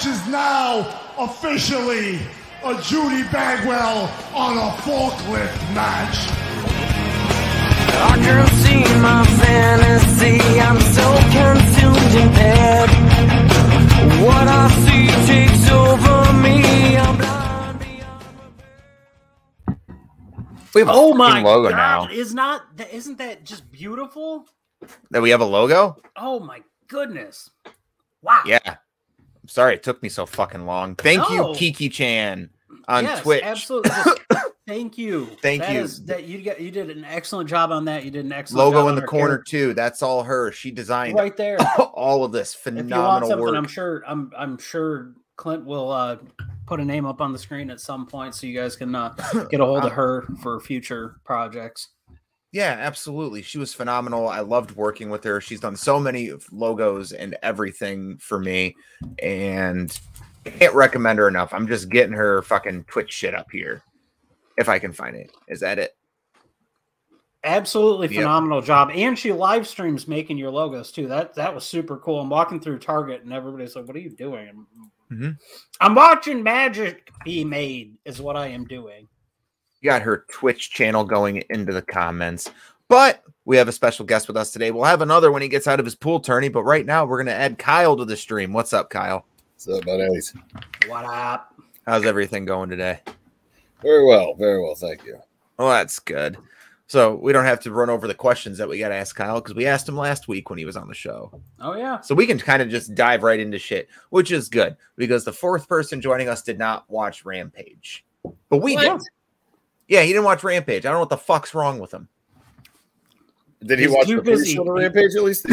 match is now officially a Judy Bagwell on a forklift match. I can see my fantasy, I'm so consumed in bed. What I see takes over me, I'm blind beyond repair. We have a Oh my logo God! now. Isn't that just beautiful? That we have a logo? Oh my goodness! Wow. Yeah. I'm sorry it took me so fucking long. Thank you, Kiki-chan on Twitch. Absolutely. Thank you. Thank you. You did an excellent job on that. You did an excellent Logo job in the corner too. That's all her. She designed right there. all of this phenomenal work. I'm sure Clint will put a name up on the screen at some point so you guys can get a hold of her for future projects. Yeah, absolutely. She was phenomenal. I loved working with her. She's done so many logos and everything for me, and I can't recommend her enough. I'm just getting her fucking Twitch shit up here if I can find it. Is that it? Absolutely phenomenal job. And she live streams making your logos too. That was super cool. I'm walking through Target and everybody's like, what are you doing? I'm watching magic be made is what I am doing. You got her Twitch channel going into the comments. But we have a special guest with us today. We'll have another when he gets out of his pool tourney. But right now, we're going to add Kyle to the stream. What's up, Kyle? What's up, buddies? What up? How's everything going today? Very well. Very well. Thank you. Well, that's good. So we don't have to run over the questions that we got to ask Kyle because we asked him last week when he was on the show. Oh, yeah. So we can kind of just dive right into shit, which is good because the fourth person joining us did not watch Rampage. But we did. Yeah, he didn't watch Rampage. I don't know what the fuck's wrong with him. Did he watch the pre-show to Rampage at least?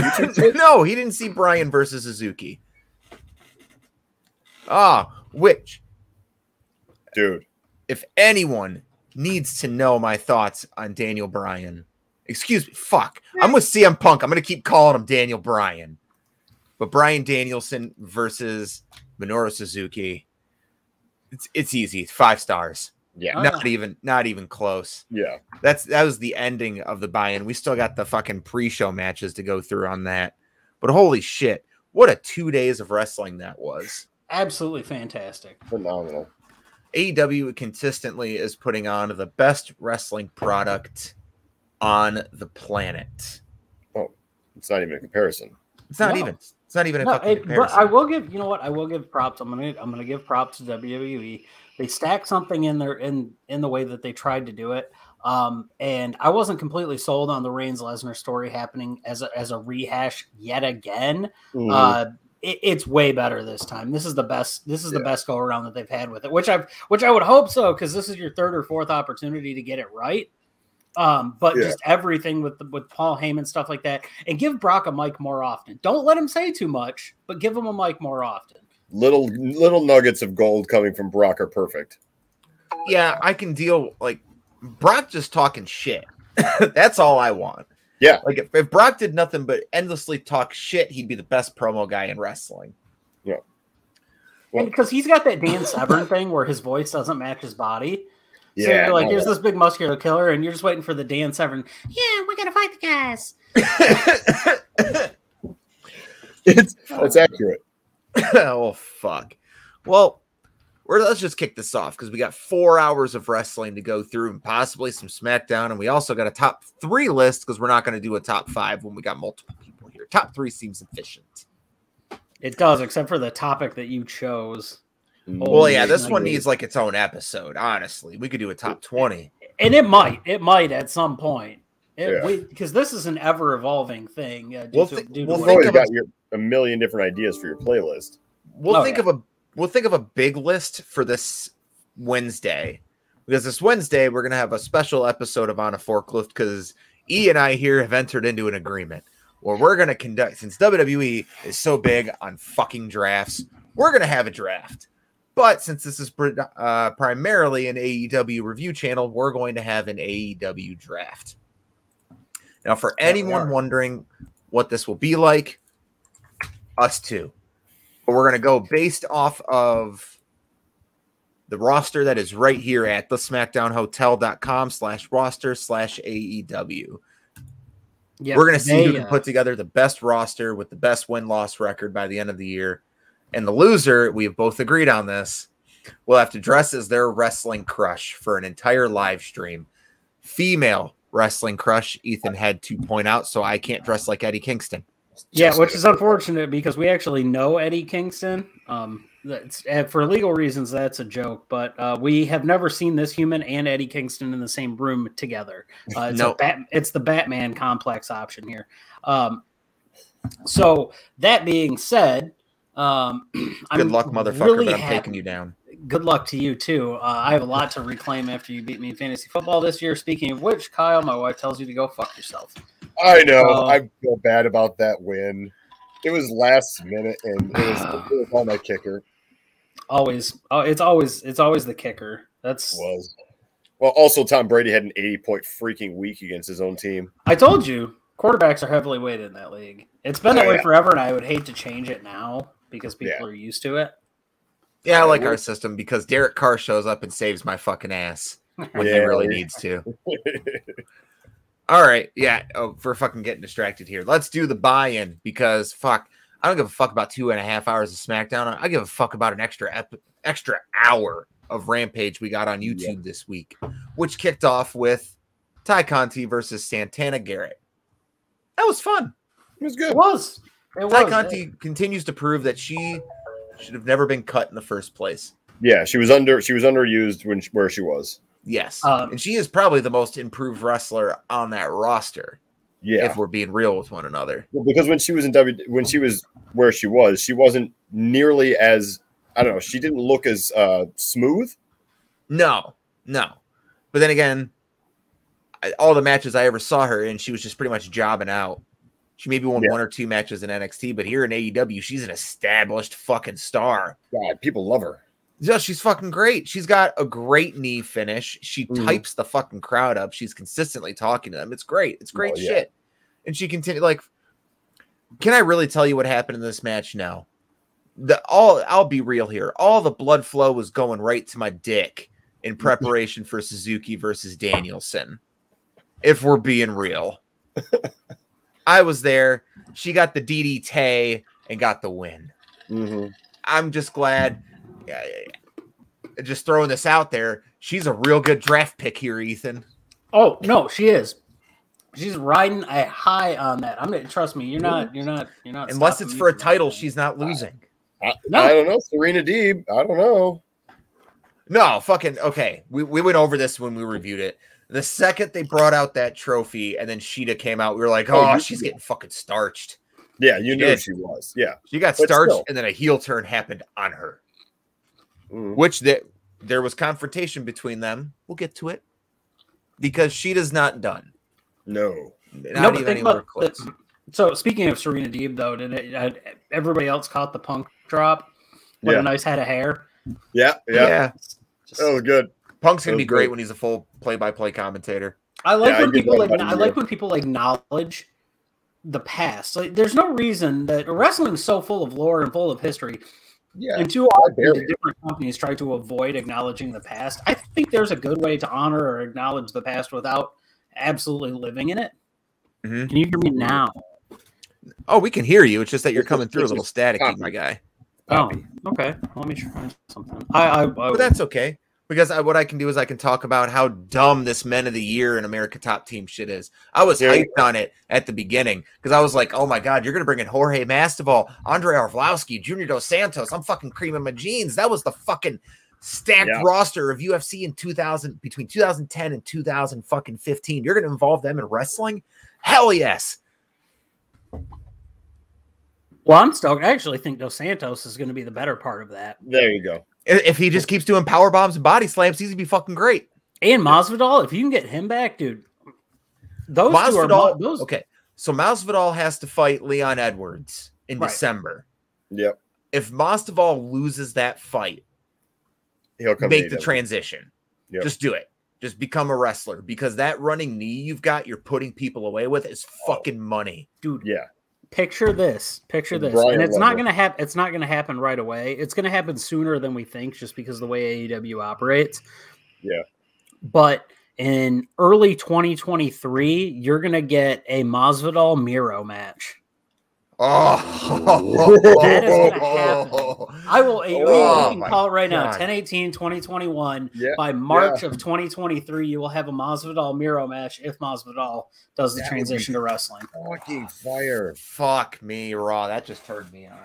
No, he didn't see Bryan versus Suzuki. Which, dude, if anyone needs to know my thoughts on Daniel Bryan, excuse me, fuck. I'm with CM Punk. I'm going to keep calling him Daniel Bryan. But Bryan Danielson versus Minoru Suzuki, it's easy. 5 stars. Yeah. Not even close. Yeah. That was the ending of the buy-in. We still got the fucking pre-show matches to go through on that. But holy shit, what a 2 days of wrestling that was. Absolutely fantastic. Phenomenal. AEW consistently is putting on the best wrestling product on the planet. Oh, it's not even a comparison. It's not even a fucking comparison. But I will give, you know what? I will give props. I'm gonna give props to WWE. They stacked something in there in the way that they tried to do it. And I wasn't completely sold on the Reigns Lesnar story happening as a rehash yet again. It's way better this time. This is the best. This is the best go around that they've had with it, which I would hope so, because this is your third or fourth opportunity to get it right. But just everything with Paul Heyman stuff like that, and give Brock a mic more often. Don't let him say too much, but give him a mic more often. Little nuggets of gold coming from Brock are perfect. Yeah, I can deal like Brock just talking shit. That's all I want. Yeah, like if Brock did nothing but endlessly talk shit, he'd be the best promo guy in wrestling. Yeah, well, and because he's got that Dan Severn thing where his voice doesn't match his body. So yeah, you're like, here's this big muscular killer, and you're just waiting for the Dan Severn. Yeah, we're gonna fight the guys. It's accurate. Oh fuck. Well, let's just kick this off because we got 4 hours of wrestling to go through and possibly some SmackDown, and we also got a top 3 list because we're not going to do a top 5 when we got multiple people here. Top 3 seems efficient. It does, except for the topic that you chose. Well, yeah, this one needs like its own episode. Honestly, we could do a top 20, and it might at some point. Because this is an ever evolving thing. We'll think about a million different ideas for your playlist. We'll think of a big list for this Wednesday, because this Wednesday we're gonna have a special episode of On a Forklift because E and I here have entered into an agreement where we're gonna conduct, since WWE is so big on fucking drafts, we're gonna have a draft. But since this is primarily an AEW review channel, we're going to have an AEW draft. Now, for anyone wondering what this will be like, us too. But we're going to go based off of the roster that is right here at thesmackdownhotel.com/roster/AEW. Yep, we're going to see who can put together the best roster with the best win-loss record by the end of the year. And the loser, we have both agreed on this, will have to dress as their wrestling crush for an entire live stream. Female wrestling crush, Ethan had to point out, so I can't dress like Eddie Kingston. Yeah, which is unfortunate because we actually know Eddie Kingston. For legal reasons, that's a joke, but we have never seen this human and Eddie Kingston in the same room together. It's the Batman complex option here. So that being said, good luck, motherfucker, really but I'm taking you down. Good luck to you, too. I have a lot to reclaim after you beat me in fantasy football this year. Speaking of which, Kyle, my wife tells you to go fuck yourself. I know. I feel bad about that win. It was last minute, and it was on my kicker. Always. Oh, it's always the kicker. Well, also, Tom Brady had an 80-point freaking week against his own team. I told you, quarterbacks are heavily weighted in that league. It's been that way forever, and I would hate to change it now because people are used to it. Yeah, I like our system because Derek Carr shows up and saves my fucking ass when he really needs to. All right, we're fucking getting distracted here. Let's do the buy-in because I don't give a fuck about 2.5 hours of SmackDown. I give a fuck about an extra hour of Rampage we got on YouTube this week, which kicked off with Conte versus Santana Garrett. That was fun. It was good. It was. Conte continues to prove that she should have never been cut in the first place. Yeah, she was underused where she was. Yes, and she is probably the most improved wrestler on that roster. Yeah, if we're being real with one another. Well, because when she was when she was where she wasn't nearly as she didn't look as smooth. No. But then again, all the matches I ever saw her in, she was just pretty much jobbing out. She maybe won 1 or 2 matches in NXT, but here in AEW, she's an established fucking star. God, people love her. Yeah, she's fucking great. She's got a great knee finish. She types the fucking crowd up. She's consistently talking to them. It's great. It's great shit. And she continued, can I really tell you what happened in this match? No. I'll be real here. All the blood flow was going right to my dick in preparation for Suzuki versus Danielson. If we're being real. I was there. She got the DDT and got the win. I'm just glad. Just throwing this out there. She's a real good draft pick here, Ethan. Oh no, she is. She's riding a high on that. Trust me. You're not. Unless it's for a title, she's not losing. I don't know. Serena Deeb. I don't know. No, fucking okay. We went over this when we reviewed it. The second they brought out that trophy and then Sheeta came out, we were like, oh, she's getting fucking starched. Yeah, you knew she was. Yeah. She got starched and then a heel turn happened on her. Which there was confrontation between them. We'll get to it. Because Sheeta's not done. No. Not even anywhere close. So speaking of Serena Deeb, though, everybody else caught the Punk drop? What a nice head of hair. Yeah. That was good. Punk's gonna be great when he's a full play-by-play commentator. I like when people acknowledge the past. Like, there's no reason that wrestling's so full of lore and full of history. Yeah, and too often different companies try to avoid acknowledging the past. I think there's a good way to honor or acknowledge the past without absolutely living in it. Can you hear me now? Oh, we can hear you. It's just that you're coming through a little staticky, my guy. Oh, okay. Let me try something. But that's okay. Because what I can do is I can talk about how dumb this Men of the Year and America Top Team shit is. I was hyped on it at the beginning because I was like, oh my God, you're going to bring in Jorge Masvidal, Andre Arlovski, Junior Dos Santos. I'm fucking creaming my jeans. That was the fucking stacked roster of UFC in between 2010 and 2015. You're going to involve them in wrestling? Hell yes. Well, I'm stoked. I actually think Dos Santos is going to be the better part of that. There you go. If he just keeps doing power bombs and body slams, he's going to be fucking great. And Masvidal, if you can get him back, dude. Those Masvidal, two are okay. So Masvidal has to fight Leon Edwards in December. Yep. If Masvidal loses that fight, he'll come make the transition. Yep. Just do it. Just become a wrestler because that running knee you've got, you're putting people away with is fucking money, dude. Yeah. Picture this, and it's not going to happen. It's not going to happen right away. It's going to happen sooner than we think, just because of the way AEW operates. Yeah. But in early 2023, you're going to get a Masvidal Miro match. Oh, that is going to happen. I will. You can call it right now. 10/18/2021. Yeah, By March of 2023, you will have a Masvidal Miro match if Masvidal does the transition to wrestling. Fucking fire! Fuck me, Raw. That just turned me on.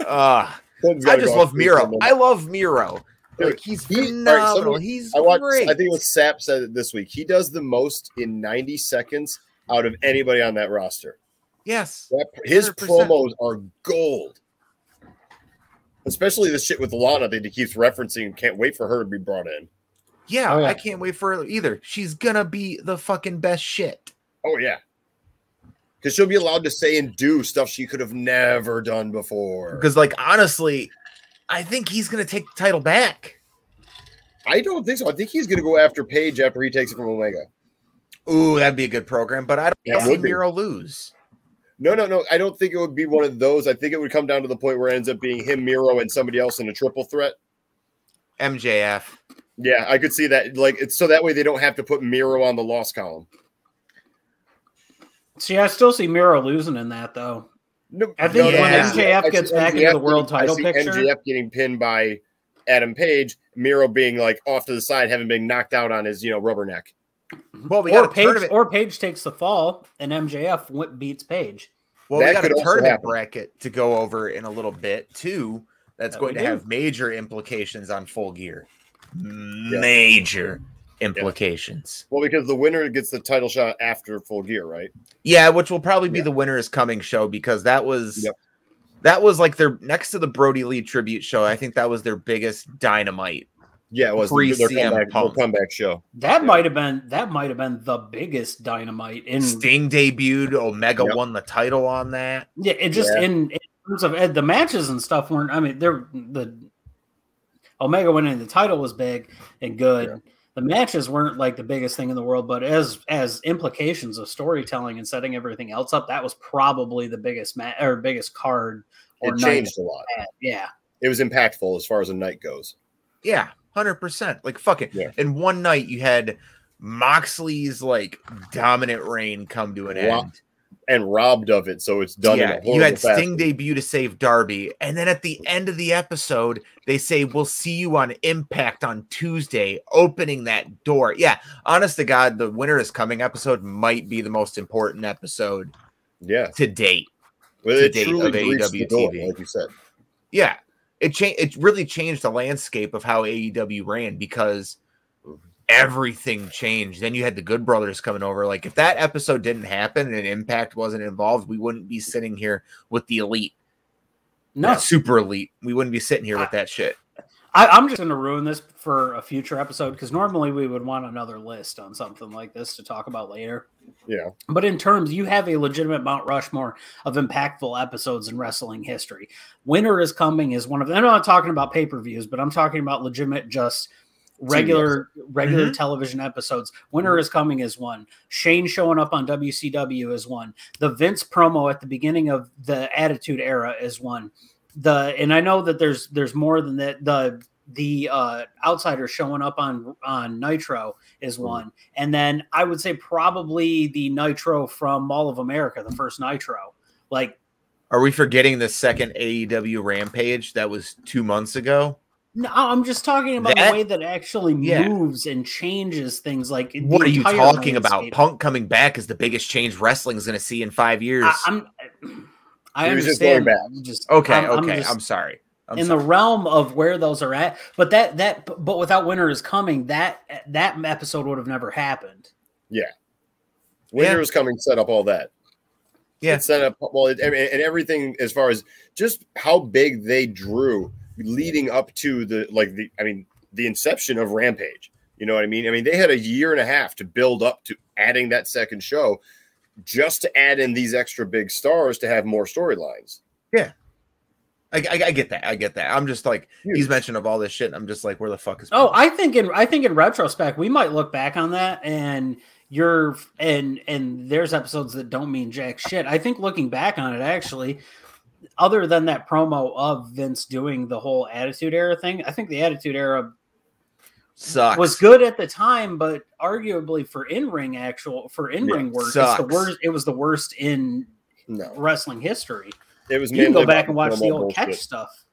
I just love Miro. I love Miro. Like, he's phenomenal. He's great. I think what Sapp said it this week. He does the most in 90 seconds out of anybody on that roster. Yes. His 100%. promos are gold. Especially the shit with Lana that he keeps referencing and can't wait for her to be brought in. Yeah, I can't wait for her either. She's going to be the fucking best shit. Oh, yeah. Because she'll be allowed to say and do stuff she could have never done before. Because, like, honestly, I think he's going to take the title back. I don't think so. I think he's going to go after Paige after he takes it from Omega. Ooh, that'd be a good program, but I don't see Miro lose. No. I don't think it would be one of those. I think it would come down to the point where it ends up being him, Miro, and somebody else in a triple threat. MJF. Yeah, I could see that. Like, it's so that way they don't have to put Miro on the loss column. See, I still see Miro losing in that, though. No, I think when MJF gets back into the world title picture, MJF getting pinned by Adam Page, Miro being like off to the side, having been knocked out on his rubberneck. Well, we got Page takes the fall, and MJF beats Page. Well, we got a tournament bracket to go over in a little bit too. That's going to have major implications on Full Gear. Major implications. Well, because the winner gets the title shot after Full Gear, right? Yeah, which will probably be the Winner is Coming show, because that was like their next to the Brody Lee tribute show. I think that was their biggest Dynamite. Yeah, it was their comeback show. That might have been the biggest Dynamite. Sting debuted. Omega won the title on that. Yeah, it just in terms of the matches and stuff weren't. I mean, the Omega winning the title was big and good. Yeah. The matches weren't like the biggest thing in the world, but as implications of storytelling and setting everything else up, that was probably the biggest biggest card. It changed a lot. Yeah, it was impactful as far as a night goes. Yeah. 100%. Like, fucking in one night you had Moxley's like dominant reign come to an end and robbed of it, so it's done. Yeah, you had Sting debut to save Darby, and then at the end of the episode they say we'll see you on Impact on Tuesday, opening that door. Yeah, honest to God, the Winner is Coming episode might be the most important episode to date. Well, it truly of AEW TV, like you said. Yeah. It really changed the landscape of how AEW ran, because everything changed. Then you had the Good Brothers coming over. Like, if that episode didn't happen and Impact wasn't involved, we wouldn't be sitting here with the Elite. No, Super Elite. We wouldn't be sitting here with that shit. I'm just going to ruin this for a future episode, because normally we would want another list on something like this to talk about later. Yeah. But in terms, you have a legitimate Mount Rushmore of impactful episodes in wrestling history. Winter is Coming is one of them. I'm not talking about pay-per-views, but I'm talking about legitimate, just regular television episodes. Winter is Coming is one. Shane showing up on WCW is one. The Vince promo at the beginning of the Attitude Era is one. And I know that there's more than that. The outsider showing up on Nitro is one, and then I would say probably the Nitro from Mall of America, the first Nitro. Like, are we forgetting the second AEW Rampage that was 2 months ago? No, I'm just talking about the way that it actually moves and changes things. Like, what are you talking about? Punk coming back is the biggest change wrestling is going to see in 5 years. I understand. I'm sorry. The realm of where those are at, but without Winter is Coming, that episode would have never happened. Yeah, Winter is Coming set up all that. Yeah, it set up and everything as far as just how big they drew leading up to the inception of Rampage. You know what I mean? I mean, they had a year and a half to build up to adding that second show, just to add in these extra big stars to have more storylines. Yeah. I get that. I get that. I'm just like, he's mentioned of all this shit. I'm just like, where the fuck is I think in retrospect, we might look back on that and there's episodes that don't mean jack shit. I think looking back on it, actually, other than that promo of Vince doing the whole Attitude Era thing, I think the Attitude Era sucks. Was good at the time, but arguably for in-ring work, it was the worst in wrestling history. It was you can go back and watch the old catch stuff.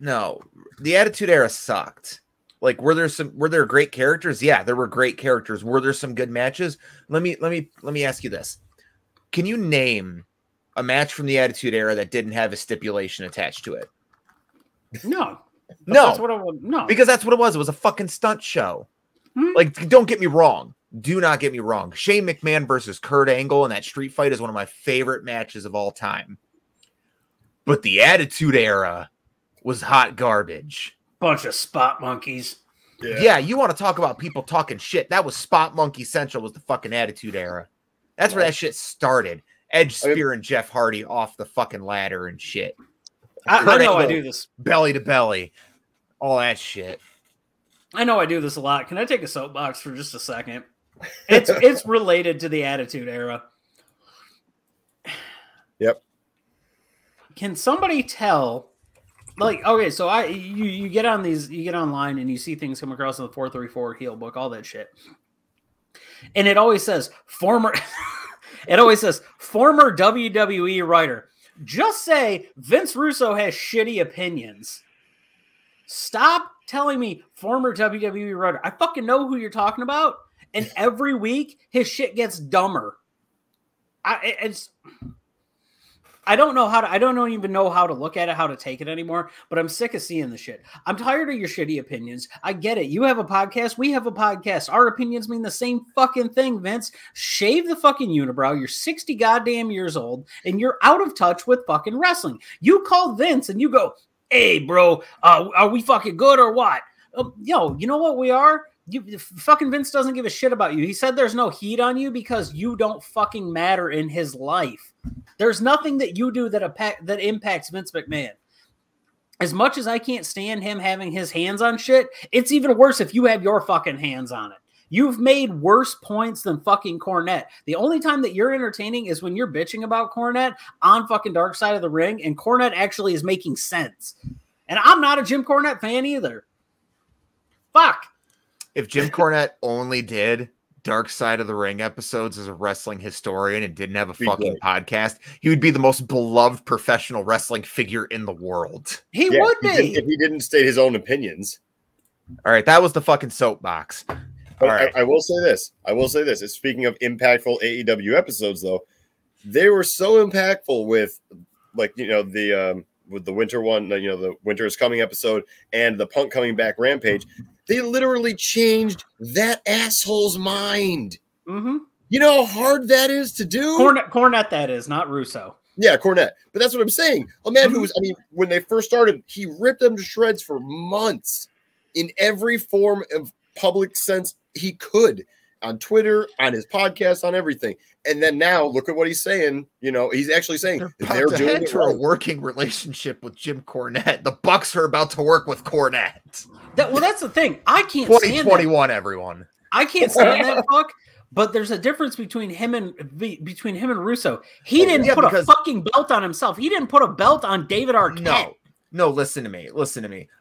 No, the Attitude Era sucked. Like, were there great characters? Yeah, there were great characters. Were there some good matches? Let me ask you this. Can you name a match from the Attitude Era that didn't have a stipulation attached to it? No. No. Because that's what it was. It was a fucking stunt show. Like, don't get me wrong. Do not get me wrong. Shane McMahon versus Kurt Angle in that street fight is one of my favorite matches of all time. But the Attitude Era was hot garbage. Bunch of spot monkeys. Yeah, you want to talk about people talking shit. That was Spot Monkey Central, was the fucking Attitude Era. That's where that shit started. Edge spearing Jeff Hardy off the fucking ladder and shit. I know Angle, I do this. Belly to belly. All that shit. I know I do this a lot. Can I take a soapbox for just a second? It's related to the Attitude Era. Yep. Can somebody tell? Like, okay, so you get on these, you get online and you see things come across in the 434 heel book, all that shit. And it always says former WWE writer. Just say Vince Russo has shitty opinions. Stop telling me former WWE writer. I fucking know who you're talking about. And every week his shit gets dumber. I don't even know how to look at it, how to take it anymore, but I'm sick of seeing the shit. I'm tired of your shitty opinions. I get it. You have a podcast. We have a podcast. Our opinions mean the same fucking thing, Vince. Shave the fucking unibrow. You're 60 goddamn years old and you're out of touch with fucking wrestling. You call Vince and you go, hey, bro, are we fucking good or what? Yo, you know what we are? Fucking Vince doesn't give a shit about you. He said there's no heat on you because you don't fucking matter in his life. There's nothing that you do that impacts Vince McMahon. As much as I can't stand him having his hands on shit, it's even worse if you have your fucking hands on it. You've made worse points than fucking Cornette. The only time that you're entertaining is when you're bitching about Cornette on fucking Dark Side of the Ring, and Cornette actually is making sense. And I'm not a Jim Cornette fan either. Fuck. If Jim Cornette only did Dark Side of the Ring episodes as a wrestling historian and didn't have a fucking podcast, he would be the most beloved professional wrestling figure in the world. He would be. If he didn't state his own opinions. All right, that was the fucking soapbox. But right. I will say this. Speaking of impactful AEW episodes, though, they were so impactful with, like, with the winter one, the Winter is Coming episode and the Punk coming back Rampage. They literally changed that asshole's mind. Mm-hmm. You know how hard that is to do? Cornette, that is, not Russo. Yeah, Cornette. But that's what I'm saying. A man who was, when they first started, he ripped them to shreds for months in every form of public sense he could. On Twitter, on his podcast, on everything. And then now, look at what he's saying. He's actually saying they're doing it for a working relationship with Jim Cornette. The Bucks are about to work with Cornette. That's the thing. I can't 2021, everyone. I can't stand that fuck. But there's a difference between him and Russo. He didn't put a fucking belt on himself. He didn't put a belt on David Arquette. No, listen to me.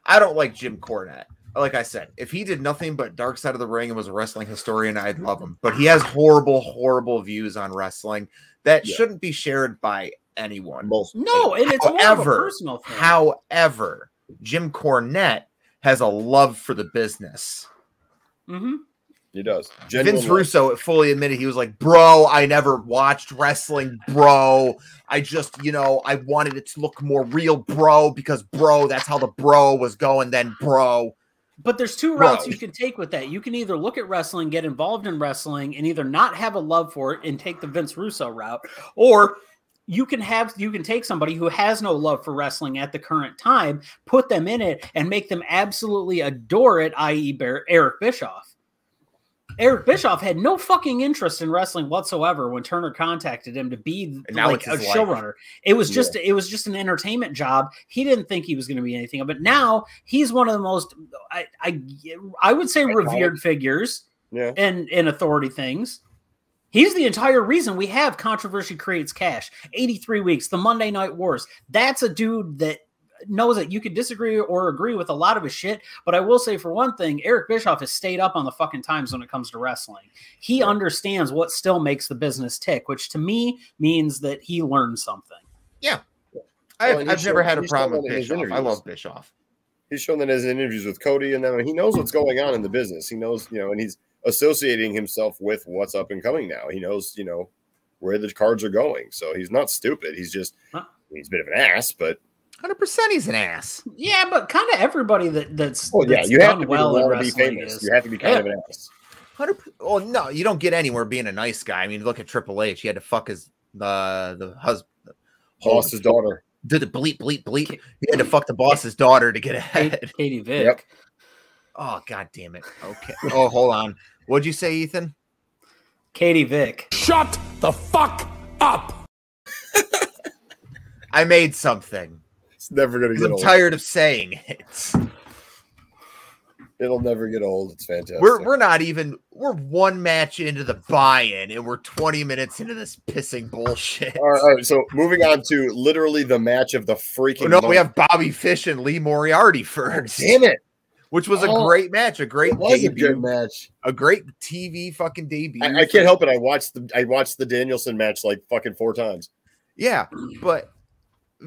I don't like Jim Cornette. Like I said, if he did nothing but Dark Side of the Ring and was a wrestling historian, I'd love him. But he has horrible, horrible views on wrestling that shouldn't be shared by anyone. No, and it's more of a personal thing. However, Jim Cornette has a love for the business. Mm-hmm. He does. Vince Russo fully admitted, he was like, bro, I never watched wrestling, bro. I just, I wanted it to look more real, bro, because, bro, that's how the bro was going then, bro. But there's two routes you can take with that. You can either look at wrestling, get involved in wrestling, and either not have a love for it and take the Vince Russo route, or you can take somebody who has no love for wrestling at the current time, put them in it, and make them absolutely adore it, i.e. Eric Bischoff. Eric Bischoff had no fucking interest in wrestling whatsoever when Turner contacted him to be like a showrunner. It was just an entertainment job. He didn't think he was going to be anything. But now he's one of the most, I would say, revered figures in authority things. He's the entire reason we have Controversy Creates Cash, 83 Weeks, the Monday Night Wars. That's a dude that knows that you could disagree or agree with a lot of his shit. But I will say, for one thing, Eric Bischoff has stayed up on the fucking times when it comes to wrestling. He understands what still makes the business tick, which to me means that he learned something. Yeah. I've never had a problem with Bischoff. I love Bischoff. He's shown that in his interviews with Cody, and then he knows what's going on in the business. He knows, and he's associating himself with what's up and coming now. He knows, where the cards are going. So he's not stupid. He's just, he's a bit of an ass, but 100% he's an ass. Yeah, but kind of everybody that's you have to well be famous. You have to be kind of an ass. 100%. Oh no, you don't get anywhere being a nice guy. I mean, look at Triple H. He had to fuck his the husband, boss's daughter. Did the bleep. He had to fuck the boss's daughter to get ahead. Katie Vick. Yep. Oh god damn it. Okay. Oh, hold on. What'd you say, Ethan? Katie Vick. Shut the fuck up. I made something. It's never gonna get old. I'm tired of saying it. It'll never get old. It's fantastic. We're one match into the buy-in and we're 20 minutes into this pissing bullshit. All right, so moving on to literally the match of the freaking month. We have Bobby Fish and Lee Moriarty first. Damn it. Which was a great match, a great debut. A good match. A great TV fucking debut. I can't help it. I watched the Danielson match like fucking 4 times. Yeah, but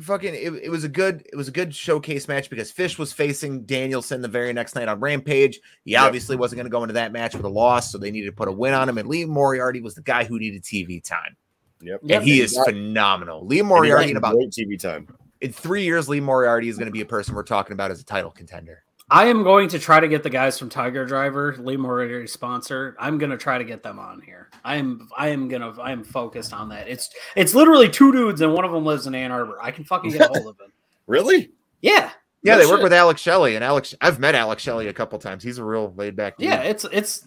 fucking it was a good showcase match because Fish was facing Danielson the very next night on Rampage. He obviously wasn't going to go into that match with a loss, so they needed to put a win on him. And Lee Moriarty was the guy who needed TV time. Yep. And he is phenomenal. Lee Moriarty great TV time. In 3 years, Lee Moriarty is going to be a person we're talking about as a title contender. I am going to try to get the guys from Tiger Driver, Lee Moriarty sponsor. I'm going to try to get them on here. I am focused on that. It's literally 2 dudes and one of them lives in Ann Arbor. I can fucking get a hold of them. Really? Yeah. Yeah, they work with Alex Shelley, and I've met Alex Shelley a couple times. He's a real laid back dude. Yeah, it's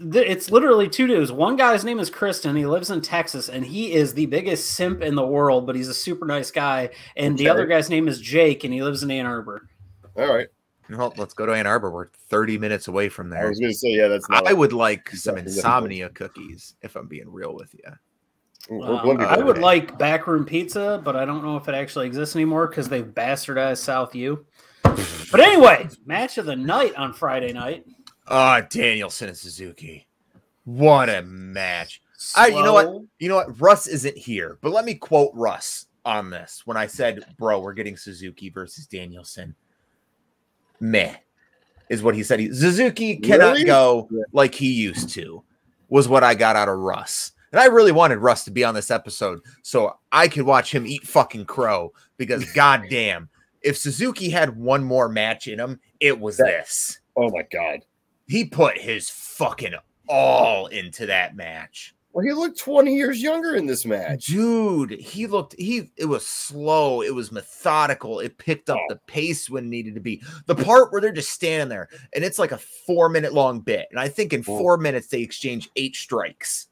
literally 2 dudes. One guy's name is Kristen. He lives in Texas, and he is the biggest simp in the world, but he's a super nice guy. And the other guy's name is Jake, and he lives in Ann Arbor. All right. Well, let's go to Ann Arbor. We're 30 minutes away from there. I was going to say, yeah, that's not. I would like some insomnia cookies, if I'm being real with you. I would like backroom pizza, but I don't know if it actually exists anymore because they've bastardized South U. But anyway, match of the night on Friday night. Danielson and Suzuki. What a match. You know what? Russ isn't here, but let me quote Russ on this when I said, bro, we're getting Suzuki versus Danielson. Meh is what he said. Suzuki cannot go like he used to, was what I got out of Russ. And I really wanted Russ to be on this episode so I could watch him eat fucking crow because goddamn, if Suzuki had one more match in him, it was this. Oh my God. He put his fucking all into that match. Well, he looked 20 years younger in this match. Dude, it was slow. It was methodical. It picked up the pace when it needed to be. The part where they're just standing there and it's like a 4-minute long bit. And I think in 4 minutes, they exchange 8 strikes.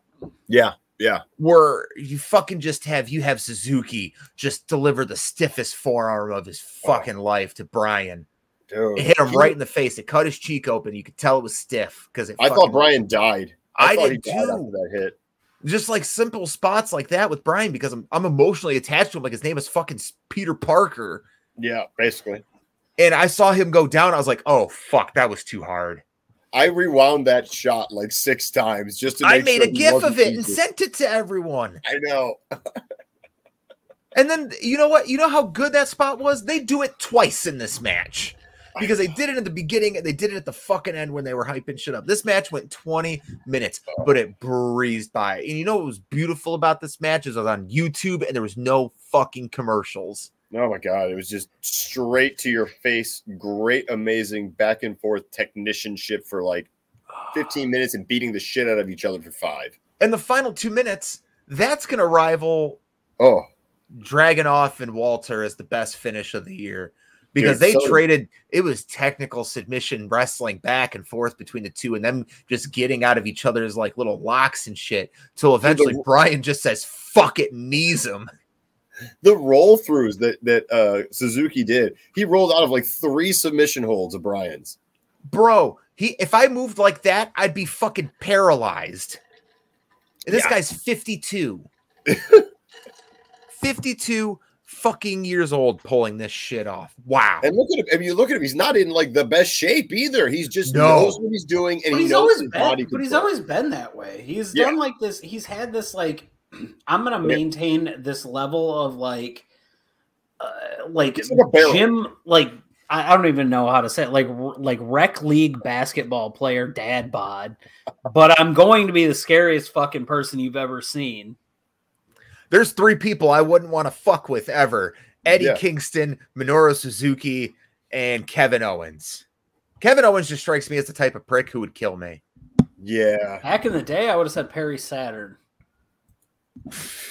Yeah. Yeah. Where you fucking you have Suzuki just deliver the stiffest forearm of his fucking life to Brian. Dude. It hit him right in the face. It cut his cheek open. You could tell it was stiff because I thought Brian died. I thought did he died too. after that hit. Just like simple spots like that with Brian because I'm emotionally attached to him. Like his name is fucking Peter Parker. Yeah, basically. And I saw him go down. I was like, oh, fuck, that was too hard. I rewound that shot like 6 times just to make I made sure a GIF of it and sent it to everyone. I know. And then, you know what? You know how good that spot was? They do it twice in this match. Because they did it in the beginning and they did it at the fucking end when they were hyping shit up. This match went 20 minutes, but it breezed by. And you know what was beautiful about this match is it was on YouTube and there was no fucking commercials. Oh my God. It was just straight to your face. Great, amazing back and forth technicianship for like 15 minutes and beating the shit out of each other for 5. And the final 2 minutes, that's going to rival Dragunov and Walter as the best finish of the year. Because they traded, it was technical submission wrestling back and forth between the two and them just getting out of each other's like little locks and shit. Till eventually Brian just says, fuck it, and knees him. The roll throughs that Suzuki did, he rolled out of like 3 submission holds of Brian's. Bro, if I moved like that, I'd be fucking paralyzed. And this guy's 52. 52 fucking years old pulling this shit off. Wow. And look at him. I mean, you look at him, he's not in like the best shape either. He's just knows what he's doing, and he knows his body control. But he's always been that way. He's done like this. He's had this like, I'm gonna maintain this level of like gym, like I don't even know how to say it, like rec league basketball player dad bod. But I'm going to be the scariest fucking person you've ever seen. There's 3 people I wouldn't want to fuck with ever. Eddie Kingston, Minoru Suzuki, and Kevin Owens. Kevin Owens just strikes me as the type of prick who would kill me. Yeah. Back in the day, I would have said Perry Saturn.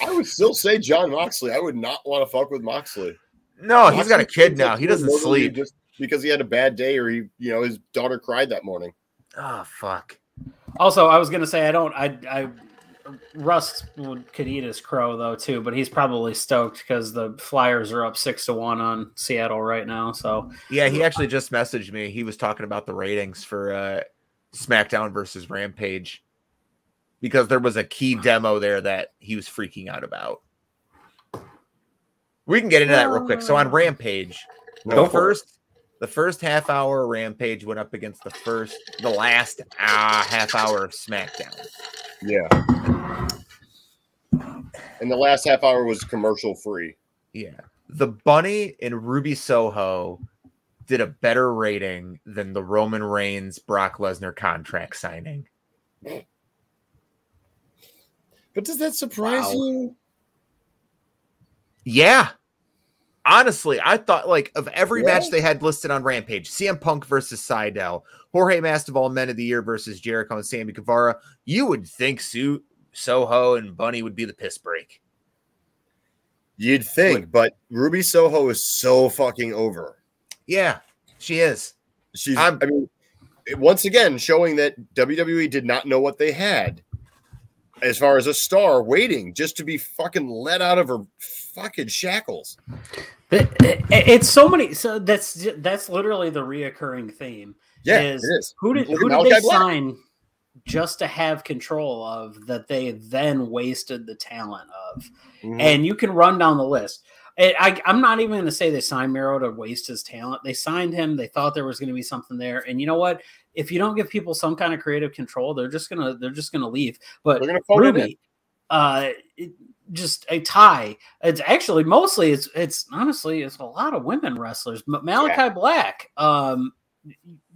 I would still say John Moxley. I would not want to fuck with Moxley. No, he's got a kid now. He doesn't sleep. Just because he had a bad day or his daughter cried that morning. Oh, fuck. Also, I was going to say, Russ could eat his crow though too, but he's probably stoked because the Flyers are up 6-1 on Seattle right now. So yeah, he actually just messaged me. He was talking about the ratings for SmackDown versus Rampage because there was a key demo there that he was freaking out about. We can get into that real quick. So on Rampage, the first half hour of Rampage went up against the last half hour of SmackDown. Yeah. And the last half hour was commercial free. Yeah. The Bunny and Ruby Soho did a better rating than the Roman Reigns Brock Lesnar contract signing. But does that surprise you? Yeah. Honestly, I thought like of every match they had listed on Rampage, CM Punk versus Seidel, Jorge Masvidal Men of the Year versus Jericho and Sammy Guevara, you would think Soho and Bunny would be the piss break. You'd think, but Ruby Soho is so fucking over. Yeah, she is. I mean, once again, showing that WWE did not know what they had as far as a star waiting just to be fucking let out of her fucking shackles. It's so many. So that's literally the reoccurring theme. Yeah, it is. Who did they sign just to have control of that they then wasted the talent of? Mm-hmm. And you can run down the list. I'm not even going to say they signed Miro to waste his talent. They signed him. They thought there was going to be something there. And you know what? If you don't give people some kind of creative control, they're just gonna leave. But Ruby, just a tie. It's actually mostly it's honestly a lot of women wrestlers. Malachi Black.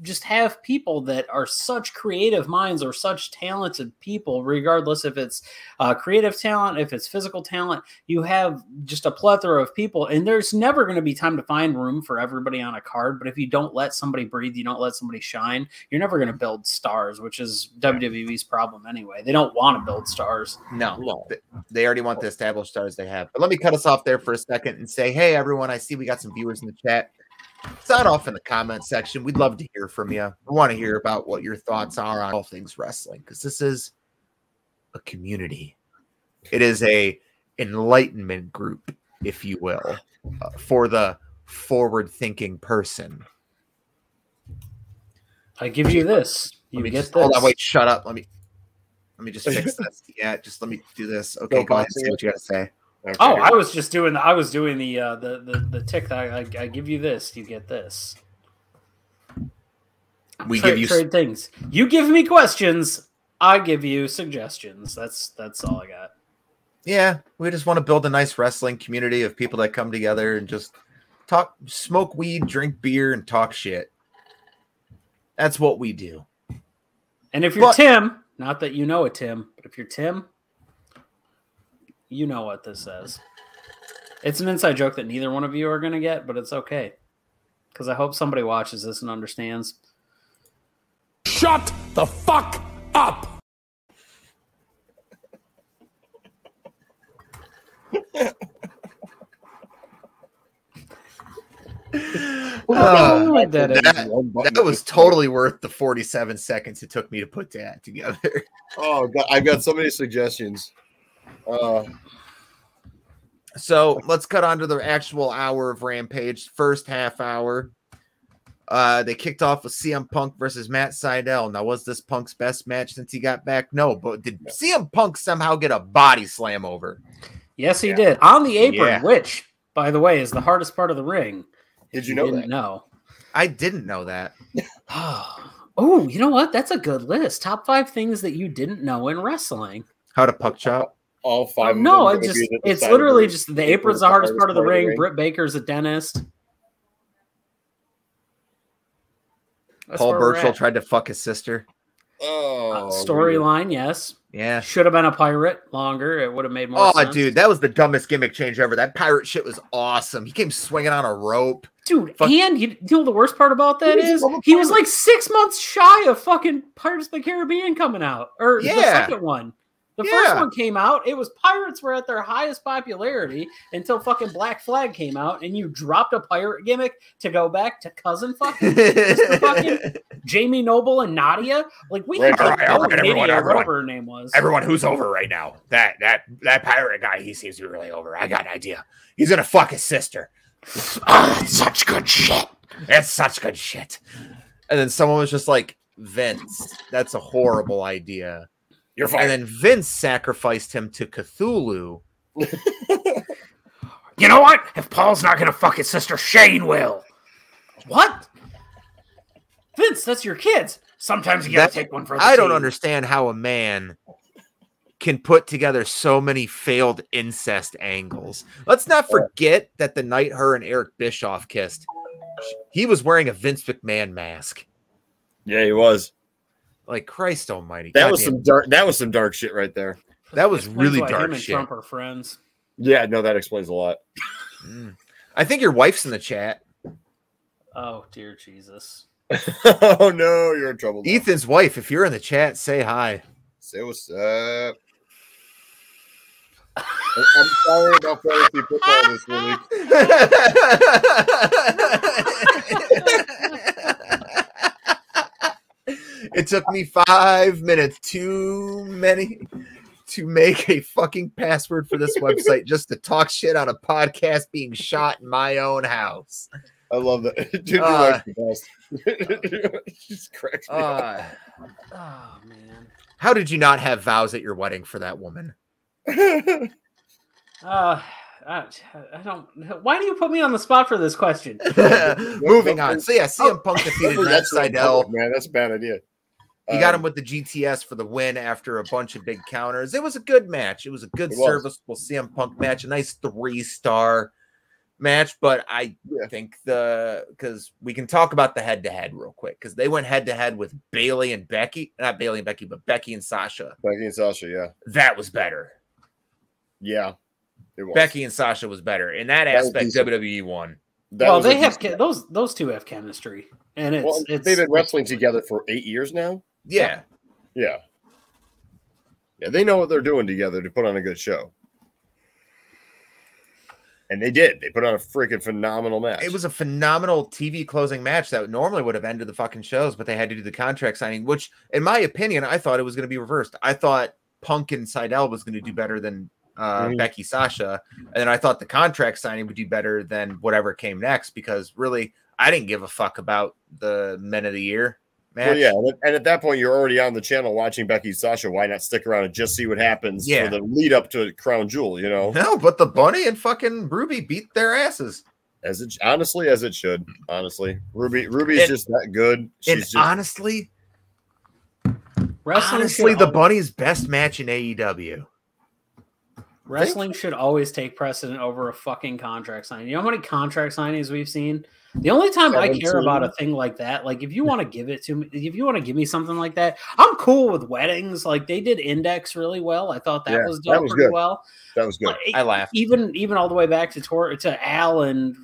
Just have people that are such creative minds or such talented people, regardless if it's creative talent, if it's physical talent. You have just a plethora of people, and there's never going to be time to find room for everybody on a card. But if you don't let somebody breathe, you don't let somebody shine, you're never going to build stars, which is WWE's problem anyway. They don't want to build stars. No, they already want the established stars they have. But let me cut us off there for a second and say, hey, everyone, I see we got some viewers in the chat. Sound off in the comment section. We'd love to hear from you. We want to hear about what your thoughts are on all things wrestling, because this is a community. It is a enlightenment group, if you will, for the forward-thinking person. I give you this. You get this. Hold on, wait, shut up. Let me just fix this. Yeah, just let me do this. Okay, go ahead and say what you got to say. Okay. Oh, I was doing the tick that I give you this, you get this. We give you trade things. You give me questions, I give you suggestions. That's all I got. Yeah, we just want to build a nice wrestling community of people that come together and just talk, smoke weed, drink beer, and talk shit. That's what we do. And if you're Tim, not that you know it, Tim, but if you're Tim, you know what this says. It's an inside joke that neither one of you are going to get, but it's okay. Because I hope somebody watches this and understands. Shut the fuck up! That was totally worth the 47 seconds it took me to put that together. Oh, God, I've got so many suggestions. So let's cut on to the actual hour of Rampage. First half hour, they kicked off with CM Punk versus Matt Seidel. Now, was this Punk's best match since he got back? No, but did CM Punk somehow get a body slam over? Yes, he did. On the apron, which by the way, is the hardest part of the ring. Did you know that? No. I didn't know that. Oh, you know what? That's a good list. Top 5 things that you didn't know in wrestling. How to puck chop? All 5 No, of them it's literally just the apron's the hardest part of the ring. Britt Baker's a dentist. That's Paul Burchill tried to fuck his sister. Storyline, yes. Yeah. Should have been a pirate longer. It would have made more sense. Oh, dude, that was the dumbest gimmick change ever. That pirate shit was awesome. He came swinging on a rope. Dude, and you know the worst part about that is he was like 6 months shy of fucking Pirates of the Caribbean coming out. Or the second one. The first one came out. It was Pirates were at their highest popularity until fucking Black Flag came out, and you dropped a pirate gimmick to go back to cousin fucking, Mr. fucking Jamie Noble and Nadia. Like we can take whatever her name was. Everyone who's over right now. That pirate guy, he seems to be really over. I got an idea. He's gonna fuck his sister. Oh, it's such good shit. It's such good shit. And then someone was just like, Vince, that's a horrible idea. You're fine. And then Vince sacrificed him to Cthulhu. You know what? If Paul's not going to fuck his sister, Shane will. What? Vince, that's your kids. Sometimes you got to take one for the I don't team. understand how a man can put together so many failed incest angles. Let's not forget that the night her and Eric Bischoff kissed, he was wearing a Vince McMahon mask. Yeah, he was. Like Christ Almighty! That was some dark. That was some dark shit right there. That was really dark him and shit. Trump are friends. Yeah, no, that explains a lot. I think your wife's in the chat. Oh dear Jesus! Oh no, you're in trouble now. Ethan's wife. If you're in the chat, say hi. Say what's up. I'm sorry about fantasy football this week. It took me 5 minutes, too many, to make a fucking password for this website just to talk shit on a podcast being shot in my own house. I love that. Dude, you like the best. Just cracks me up. Oh man. How did you not have vows at your wedding for that woman? I don't. Why do you put me on the spot for this question? Moving on. So yeah, CM Punk defeated Matt Seidel. Man, that's a bad idea. He got him with the GTS for the win after a bunch of big counters. It was a good match. It was a good serviceable CM Punk match, a nice 3-star match. But I think because we can talk about the head-to-head real quick because they went head-to-head with Bayley and Becky. Not Bayley and Becky, but Becky and Sasha. Becky and Sasha, yeah. That was better. Yeah. It was. Becky and Sasha was better. In that aspect, WWE won. Well, they have those two have chemistry. And they've been wrestling together for 8 years now. Yeah. Yeah. Yeah, they know what they're doing together to put on a good show. And they did. They put on a freaking phenomenal match. It was a phenomenal TV closing match that normally would have ended the fucking shows, but they had to do the contract signing, which, in my opinion, I thought it was going to be reversed. I thought Punk and Seidel was going to do better than Becky Sasha, and then I thought the contract signing would do better than whatever came next because really, I didn't give a fuck about the Men of the Year match. Well, yeah, and at that point, you're already on the channel watching Becky Sasha. Why not stick around and just see what happens for the lead up to Crown Jewel? You know, no, but the Bunny and fucking Ruby beat their asses as it should. Honestly, Ruby's just that good. She's just honestly, the Bunny's best match in AEW. Wrestling should always take precedent over a fucking contract signing. You know how many contract signings we've seen? The only time 17. I care about a thing like that, like if you want to give it to me, if you want to give me something like that, I'm cool with weddings. Like they did Index really well. I thought that was done pretty well. That was good. I laughed. Even all the way back to Al and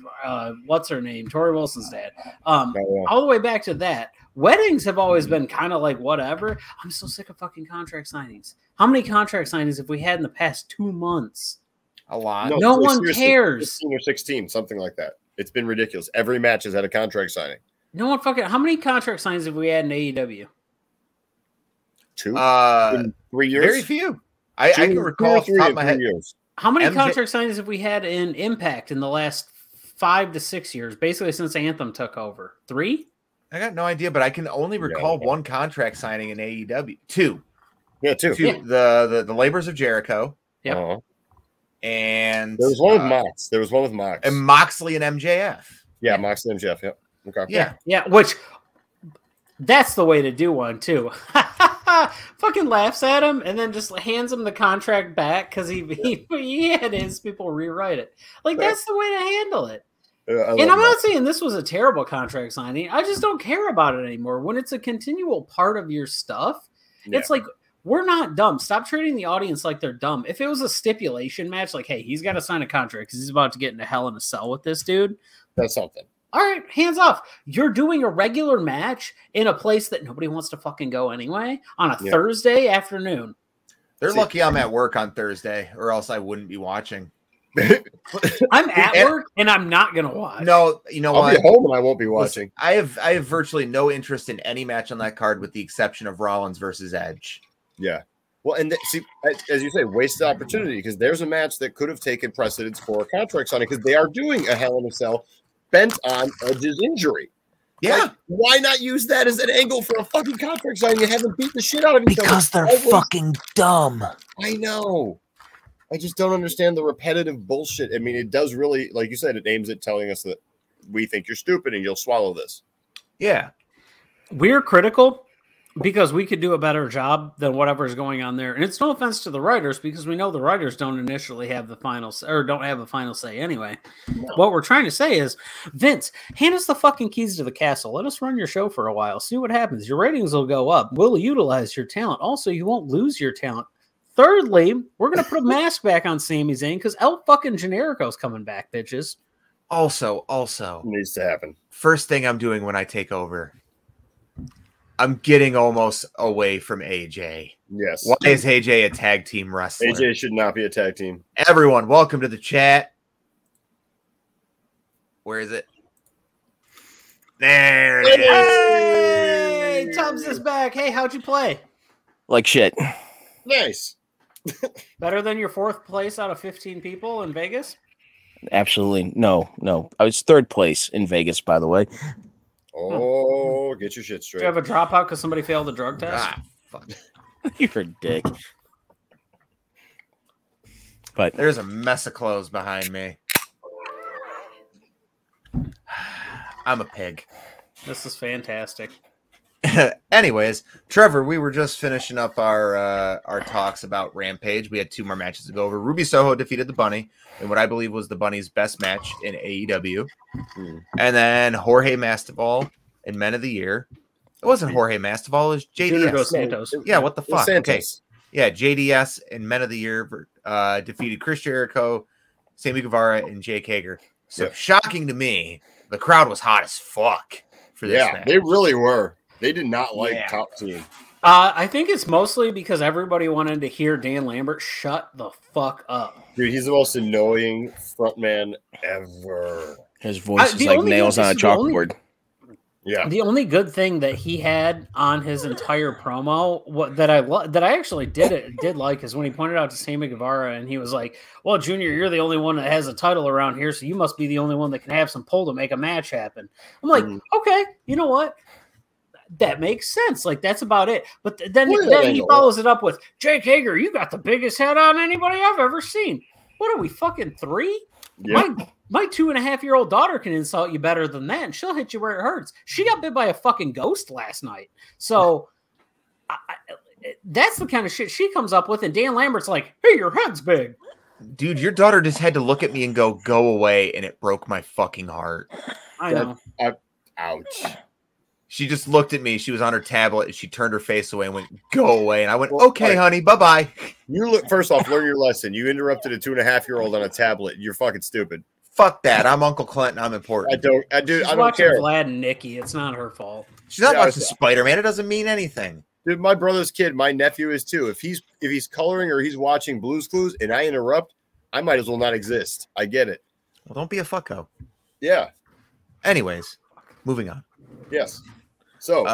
what's her name? Tori Wilson's dad. All the way back to that. Weddings have always been kind of like whatever. I'm so sick of fucking contract signings. How many contract signings have we had in the past 2 months? A lot. No one cares. 15 or 16, something like that. It's been ridiculous. Every match has had a contract signing. No one fucking. How many contract signings have we had in AEW? 2 in 3 years. Very few. I can recall off the top of my head. Years. How many contract signings have we had in Impact in the last 5 to 6 years? Basically, since Anthem took over, 3. I got no idea, but I can only recall one contract signing in AEW. 2. Yeah, 2. The Labors of Jericho. Yeah. and there was one with Mox. There was one with Mox. And Moxley and MJF. Yeah, Moxley and MJF. Yep. Okay. Yeah. Which that's the way to do one too. Fucking laughs at him and then just hands him the contract back because he had his people rewrite it. Like that's the way to handle it. And I'm not saying this was a terrible contract signing. I just don't care about it anymore. When it's a continual part of your stuff, it's like, we're not dumb. Stop treating the audience like they're dumb. If it was a stipulation match, like, hey, he's got to sign a contract because he's about to get into Hell in a Cell with this dude. That's something. All right, hands off. You're doing a regular match in a place that nobody wants to fucking go anyway on a Thursday afternoon. They're lucky I'm at work on Thursday, or else I wouldn't be watching. I'm at work and I'm not gonna watch. No, you know what? I'll be home and I won't be watching. Listen, I have virtually no interest in any match on that card with the exception of Rollins versus Edge. Yeah. Well, and see, as you say, wasted opportunity because there's a match that could have taken precedence for a contract signing because they are doing a Hell in a Cell bent on Edge's injury. Yeah. Like, why not use that as an angle for a fucking contract signing? You haven't beat the shit out of each other. Because they're fucking dumb. I know. I just don't understand the repetitive bullshit. I mean, it does really, like you said, it aims at telling us that we think you're stupid and you'll swallow this. Yeah. We're critical because we could do a better job than whatever's going on there. And it's no offense to the writers because we know the writers don't initially have the final or don't have the final say anyway. No. What we're trying to say is, Vince, hand us the fucking keys to the castle. Let us run your show for a while. See what happens. Your ratings will go up. We'll utilize your talent. Also, you won't lose your talent. Thirdly, we're going to put a mask back on Sami Zayn because El fucking Generico's coming back, bitches. Also. Needs to happen. First thing I'm doing when I take over, I'm getting almost away from AJ. Yes. Why is AJ a tag team wrestler? AJ should not be a tag team. Everyone, welcome to the chat. Where is it? There it is. Hey, Tubbs is back. Hey, how'd you play? Like shit. Nice. Better than your fourth place out of 15 people in Vegas? Absolutely. No. I was third place in Vegas, by the way. Oh, get your shit straight. Do you have a dropout because somebody failed the drug test? Fuck. You're a dick. But there's a mess of clothes behind me. I'm a pig. This is fantastic. Anyways, Trevor, we were just finishing up our talks about Rampage. We had two more matches to go over. Ruby Soho defeated the Bunny in what I believe was the Bunny's best match in AEW. And then Jorge Masvidal in Men of the Year. It wasn't Jorge Masvidal, it was JDS. Santos. Yeah, what the fuck? Okay. Yeah, JDS in Men of the Year defeated Chris Jericho, Sammy Guevara, and Jake Hager. So shocking to me, the crowd was hot as fuck for this match. They really were. They did not like Top Team. I think it's mostly because everybody wanted to hear Dan Lambert shut the fuck up. Dude, he's the most annoying frontman ever. His voice is like nails on a chalkboard. Yeah. The only good thing that he had on his entire promo that I actually did like is when he pointed out to Sammy Guevara and he was like, "Well, Junior, you're the only one that has a title around here, so you must be the only one that can have some pull to make a match happen." I'm like, okay, you know what? That makes sense. Like, that's about it. But then he follows it up with, "Jake Hager, you got the biggest head on anybody I've ever seen. What are we, fucking 3? Yeah. My 2.5-year-old daughter can insult you better than that, and she'll hit you where it hurts. She got bit by a fucking ghost last night." So that's the kind of shit she comes up with. And Dan Lambert's like, "Hey, your head's big." Dude, your daughter just had to look at me and go away, and it broke my fucking heart. I know. Ouch. She just looked at me. She was on her tablet, and she turned her face away and went, "Go away." And I went, "Okay, honey, bye-bye." First off, learn your lesson. You interrupted a 2.5-year-old on a tablet. You're fucking stupid. Fuck that. I'm Uncle Clinton. I'm important. I don't care. Vlad and Nikki. It's not her fault. She's not watching Spider-Man. It doesn't mean anything. Dude, my brother's kid, my nephew is too. If he's coloring or he's watching Blue's Clues and I interrupt, I might as well not exist. I get it. Well, don't be a fucko. Yeah. Anyways, moving on. Yes. So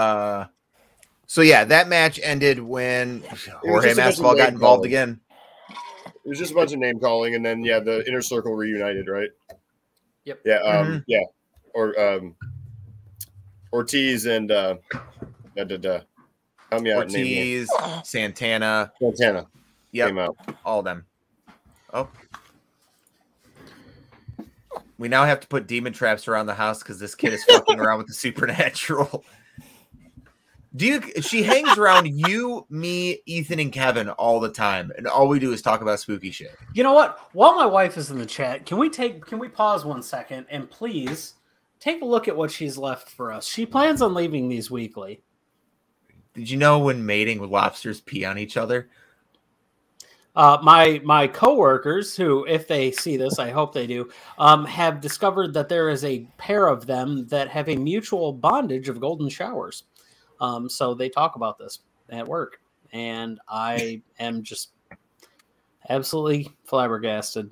yeah, that match ended when Jorge Masvidal got involved again. It was just a bunch of name calling, and then the Inner Circle reunited, right? Yep. Yeah. Yeah. Or Ortiz and help me out. Ortiz, Santana. Yep. All of them. Oh, We now have to put demon traps around the house because this kid is fucking around with the supernatural. She hangs around you, me, Ethan, and Kevin all the time, and all we do is talk about spooky shit. You know what? While my wife is in the chat, can we pause 1 second and please take a look at what she's left for us? She plans on leaving these weekly. Did you know when mating lobsters pee on each other? My coworkers, who, if they see this, I hope they do, have discovered that there is a pair of them that have a mutual bondage of golden showers. So they talk about this at work, and I am just absolutely flabbergasted.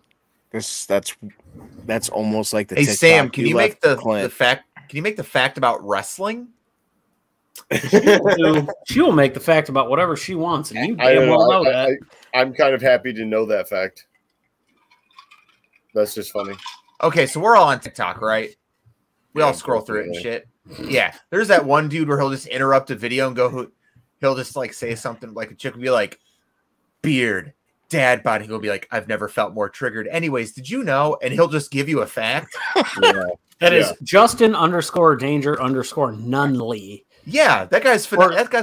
That's almost like the. Hey TikTok Sam, can you make the fact? Can you make the fact about wrestling? She will make the fact about whatever she wants, and you damn well know that. I'm kind of happy to know that fact. That's just funny. Okay, so we're all on TikTok, right? We all scroll through it and shit. Yeah, there's that one dude where he'll just interrupt a video and he'll just like say something like a chick will be like, beard, dad bod. He'll be like, I've never felt more triggered. Anyways, did you know? And he'll just give you a fact. That is Justin_danger_Nunley. Yeah, that guy's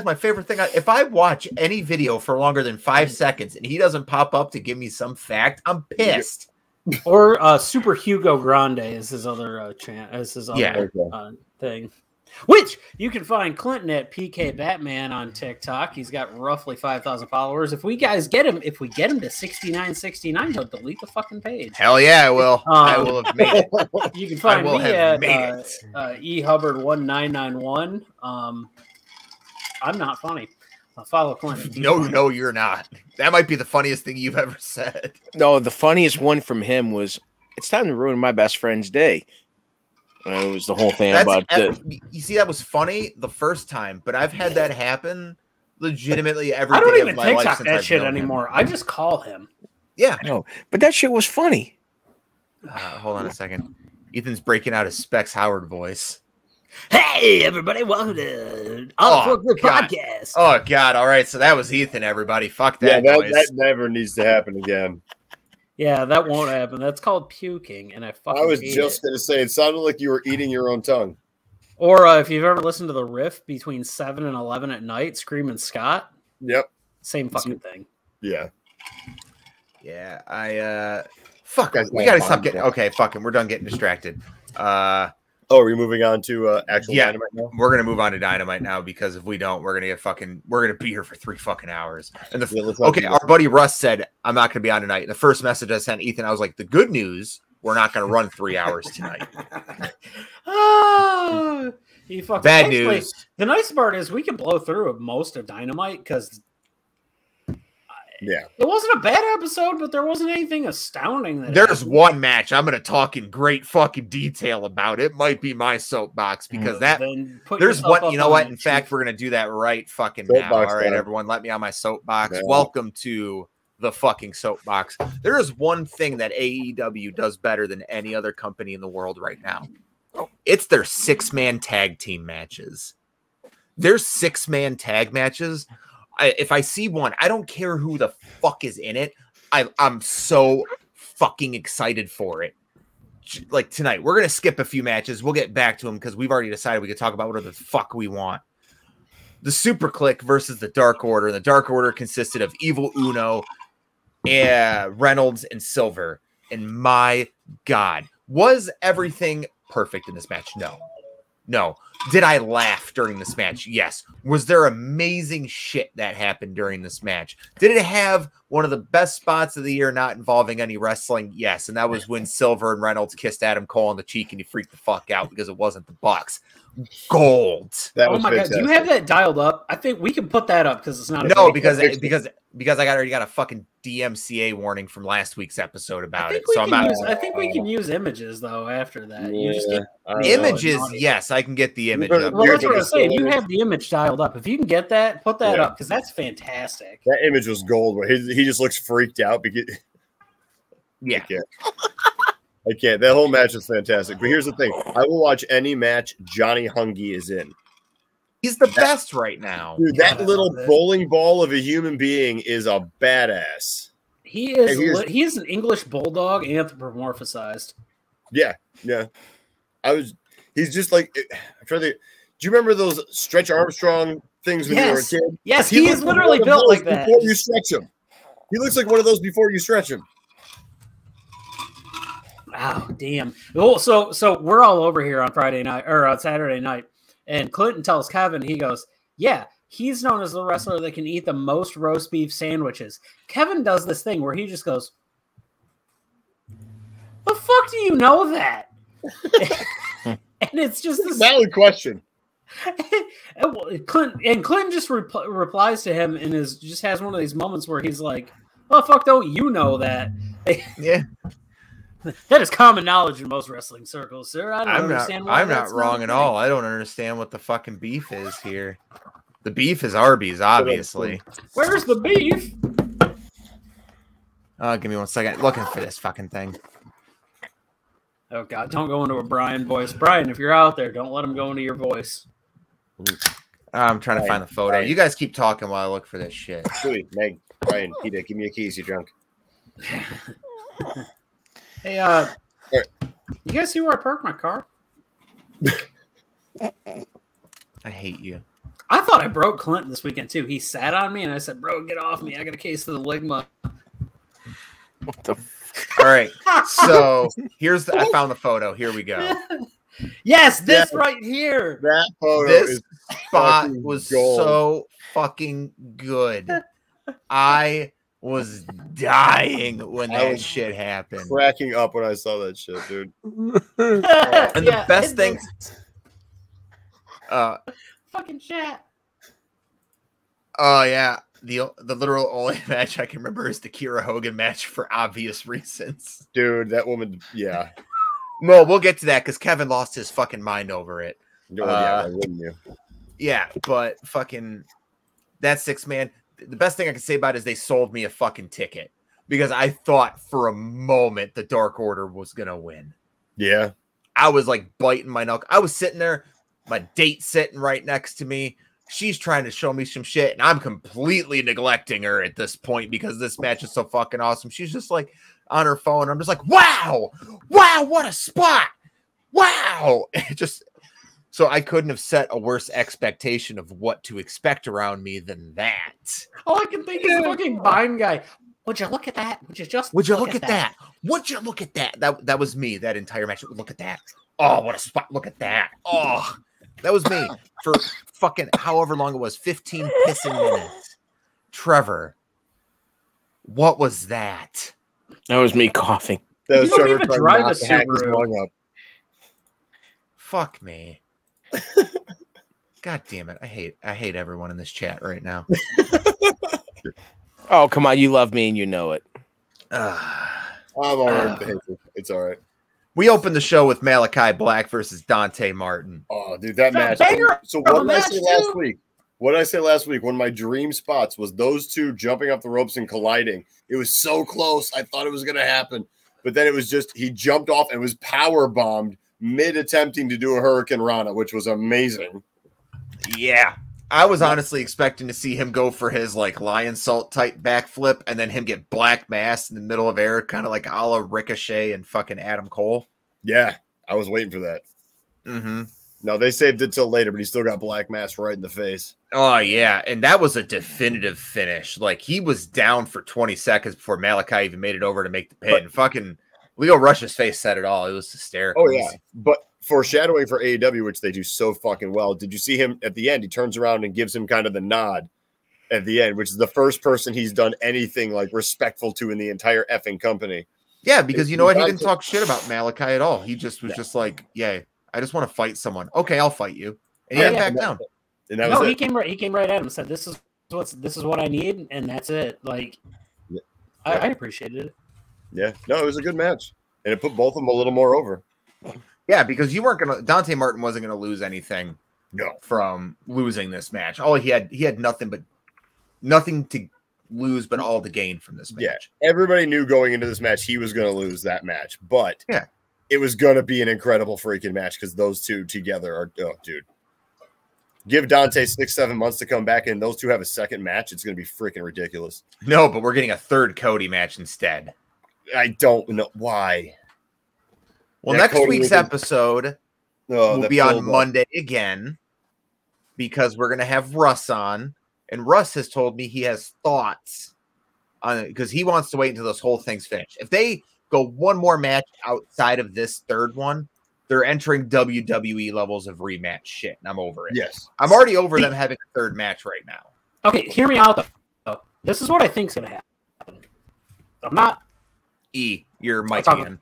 my favorite thing. If I watch any video for longer than 5 seconds and he doesn't pop up to give me some fact, I'm pissed. Or Super Hugo Grande is his other thing. Which you can find Clinton at PK Batman on TikTok. He's got roughly 5,000 followers. If we get him to 6969, he'll delete the fucking page. Hell yeah, I will. I will have made it. You can find me at eHubbard1991. I'm not funny. I'll follow Clinton. No, you're not. That might be the funniest thing you've ever said. No, the funniest one from him was, "It's time to ruin my best friend's day." It was the whole thing about you see, that was funny the first time, but I've had that happen legitimately every day. I don't even of my life TikTok since that I've shit known anymore. him. I just call him. Yeah, no, but that shit was funny. Hold on a second. Ethan's breaking out his Specs Howard voice. Hey, everybody, welcome to Forklift Podcast. Oh, God. All right, so that was Ethan, everybody. Fuck that noise. That never needs to happen again. Yeah, that won't happen. That's called puking, and I was just going to say, it sounded like you were eating your own tongue. Or if you've ever listened to the riff between 7 and 11 at night, Screaming Scott. Yep. Same fucking thing. Yeah. Yeah, fuck, we got to stop getting, okay, fucking, we're done getting distracted. Are we moving on to actual Dynamite now? We're gonna move on to Dynamite now because if we don't, we're gonna be here for 3 fucking hours. And our buddy Russ said, I'm not gonna be on tonight. And the first message I sent Ethan, I was like, the good news, we're not gonna run 3 hours tonight. Bad news. The nice part is we can blow through most of Dynamite because it wasn't a bad episode, but there wasn't anything astounding. There's one match I'm going to talk in great fucking detail about. It might be my soapbox because there's one. You know what? In fact, we're going to do that right fucking now. All right, everyone, let me on my soapbox. Yeah. Welcome to the fucking soapbox. There is one thing that AEW does better than any other company in the world right now. It's their 6-man tag team matches. Their 6-man tag matches. If I see one, I don't care who the fuck is in it. I'm so fucking excited for it. Like tonight, we're going to skip a few matches. We'll get back to them because we've already decided we could talk about whatever the fuck we want. The Super Click versus the Dark Order. The Dark Order consisted of Evil Uno, Reynolds, and Silver. And my God, was everything perfect in this match? No. Did I laugh during this match? Yes. Was there amazing shit that happened during this match? Did it have one of the best spots of the year not involving any wrestling? Yes. And that was when Silver and Reynolds kissed Adam Cole on the cheek and he freaked the fuck out because it wasn't the Bucks. Gold. Oh my God. Do you have that dialed up? I think we can put that up because it's not. No, because I already got a fucking DMCA warning from last week's episode about it. So I think we can use images though after that. Yeah, you just get images. Yes, I can get the image up. Well, that's what I'm saying. You have the image dialed up. If you can get that, put that up because that's fantastic. That image was gold. He just looks freaked out because I can't. That whole match is fantastic. But here's the thing: I will watch any match Johnny Hungy is in. He's the best right now. Dude, that little bowling ball of a human being is a badass. He is an English bulldog anthropomorphized. Yeah. He's just like, I'm trying to think. Do you remember those Stretch Armstrong things when you were a kid? Yes, he is literally built like that. Before you stretch him. He looks like one of those before you stretch him. Wow, damn. Well, so we're all over here on Friday night or on Saturday night, and Clinton tells Kevin, he goes, yeah, he's known as the wrestler that can eat the most roast beef sandwiches. Kevin does this thing where he just goes, the fuck do you know that? And it's just this valid question. Clinton just replies to him and just has one of these moments where he's like, "Oh fuck, don't you know that?" Yeah, that is common knowledge in most wrestling circles, sir. I don't understand. I'm not wrong at all. I don't understand what the fucking beef is here. The beef is Arby's, obviously. Where's the beef? Give me 1 second. Looking for this fucking thing. Oh god, don't go into a Brian voice. Brian, if you're out there, don't let him go into your voice. I'm trying to find the photo. You guys keep talking while I look for this shit. Sweet, Meg, Brian, Peter, give me your keys. You drunk? Hey, you guys see where I parked my car? I hate you. I thought I broke Clinton this weekend too. He sat on me and I said, "Bro, get off me! I got a case of the ligma." What the? All right, so I found the photo. Here we go. Yes, this right here. That photo. This spot was gold. So fucking good. I was dying when that shit happened. Cracking up when I saw that shit, dude. And the best thing, fucking chat. Oh yeah, the literal only match I can remember is the Kira Hogan match for obvious reasons. Dude, that woman, yeah. No, we'll get to that because Kevin lost his fucking mind over it. Oh, yeah, wouldn't you? Yeah, but fucking that 6-man. The best thing I can say about it is they sold me a fucking ticket because I thought for a moment the Dark Order was gonna win. Yeah, I was like biting my knuckle. I was sitting there, my date sitting right next to me. She's trying to show me some shit, and I'm completely neglecting her at this point because this match is so fucking awesome. She's just like on her phone. I'm just like, wow, what a spot. Wow. So I couldn't have set a worse expectation of what to expect around me than that. All I can think is the fucking Vine guy. Would you look at that? Would you look at that? Would you look at that? That was me that entire match. Look at that. Oh, what a spot. Look at that. Oh, that was me for fucking however long it was, 15 pissing minutes. Trevor, what was that? That was me coughing. That was Trevor trying drive not to hack his lung up. Fuck me. God damn it. I hate everyone in this chat right now. Oh, come on. You love me and you know it. I'm all right. It's all right. We opened the show with Malachi Black versus Dante Martin. Oh, dude, that match. So what did I say last week? What did I say last week? One of my dream spots was those two jumping off the ropes and colliding. It was so close. I thought it was going to happen. But then it was just, he jumped off and was power bombed mid attempting to do a Hurricane Rana, which was amazing. Yeah. I was honestly expecting to see him go for his like lion salt type backflip and then him get black mass in the middle of air, kind of like a la Ricochet and fucking Adam Cole. Yeah, I was waiting for that. Mm-hmm. No, they saved it till later, but he still got black mass right in the face. Oh, yeah, and that was a definitive finish. Like, he was down for 20 seconds before Malachi even made it over to make the pin. Fucking Leo Rush's face said it all. It was hysterical. Oh, yeah, but foreshadowing for AEW, which they do so fucking well, did you see him at the end? He turns around and gives him kind of the nod at the end, which is the first person he's done anything like respectful to in the entire effing company. Yeah, because you know what? He didn't talk shit about Malachi at all. He just was just like, yeah, I just want to fight someone. Okay, I'll fight you. And he went back down. And that was he came right at him and said, this is what I need, and that's it. Like, yeah. I appreciated it. Yeah. No, it was a good match. And it put both of them a little more over. Yeah, because you weren't gonna Dante Martin wasn't gonna lose anything from losing this match. All he had nothing to lose but all to gain from this match. Yeah, everybody knew going into this match he was going to lose that match, but yeah, it was going to be an incredible freaking match because those two together are dude. Give Dante 6-7 months to come back and those two have a second match, it's going to be freaking ridiculous. No, but we're getting a third Cody match instead. I don't know why. Well, next week's episode will be on Monday again because we're going to have Russ on. And Russ has told me he has thoughts on it because he wants to wait until this whole thing's finished. If they go one more match outside of this third one, they're entering WWE levels of rematch shit, and I'm over it. Yes. I'm already over them having a third match right now. Okay, hear me out, though. This is what I think's going to happen. I'm not... Your mic again.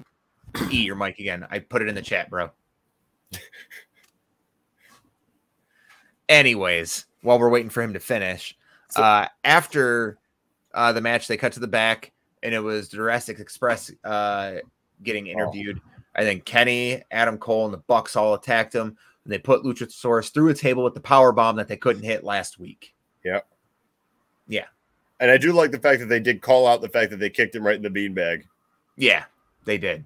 Your mic again. I put it in the chat, bro. Anyways, while we're waiting for him to finish, after the match, they cut to the back, and it was Jurassic Express getting interviewed. I think Kenny, Adam Cole, and the Bucks all attacked him, and they put Luchasaurus through a table with the power bomb that they couldn't hit last week. Yeah. Yeah. And I do like the fact that they did call out the fact that they kicked him right in the beanbag. Yeah, they did.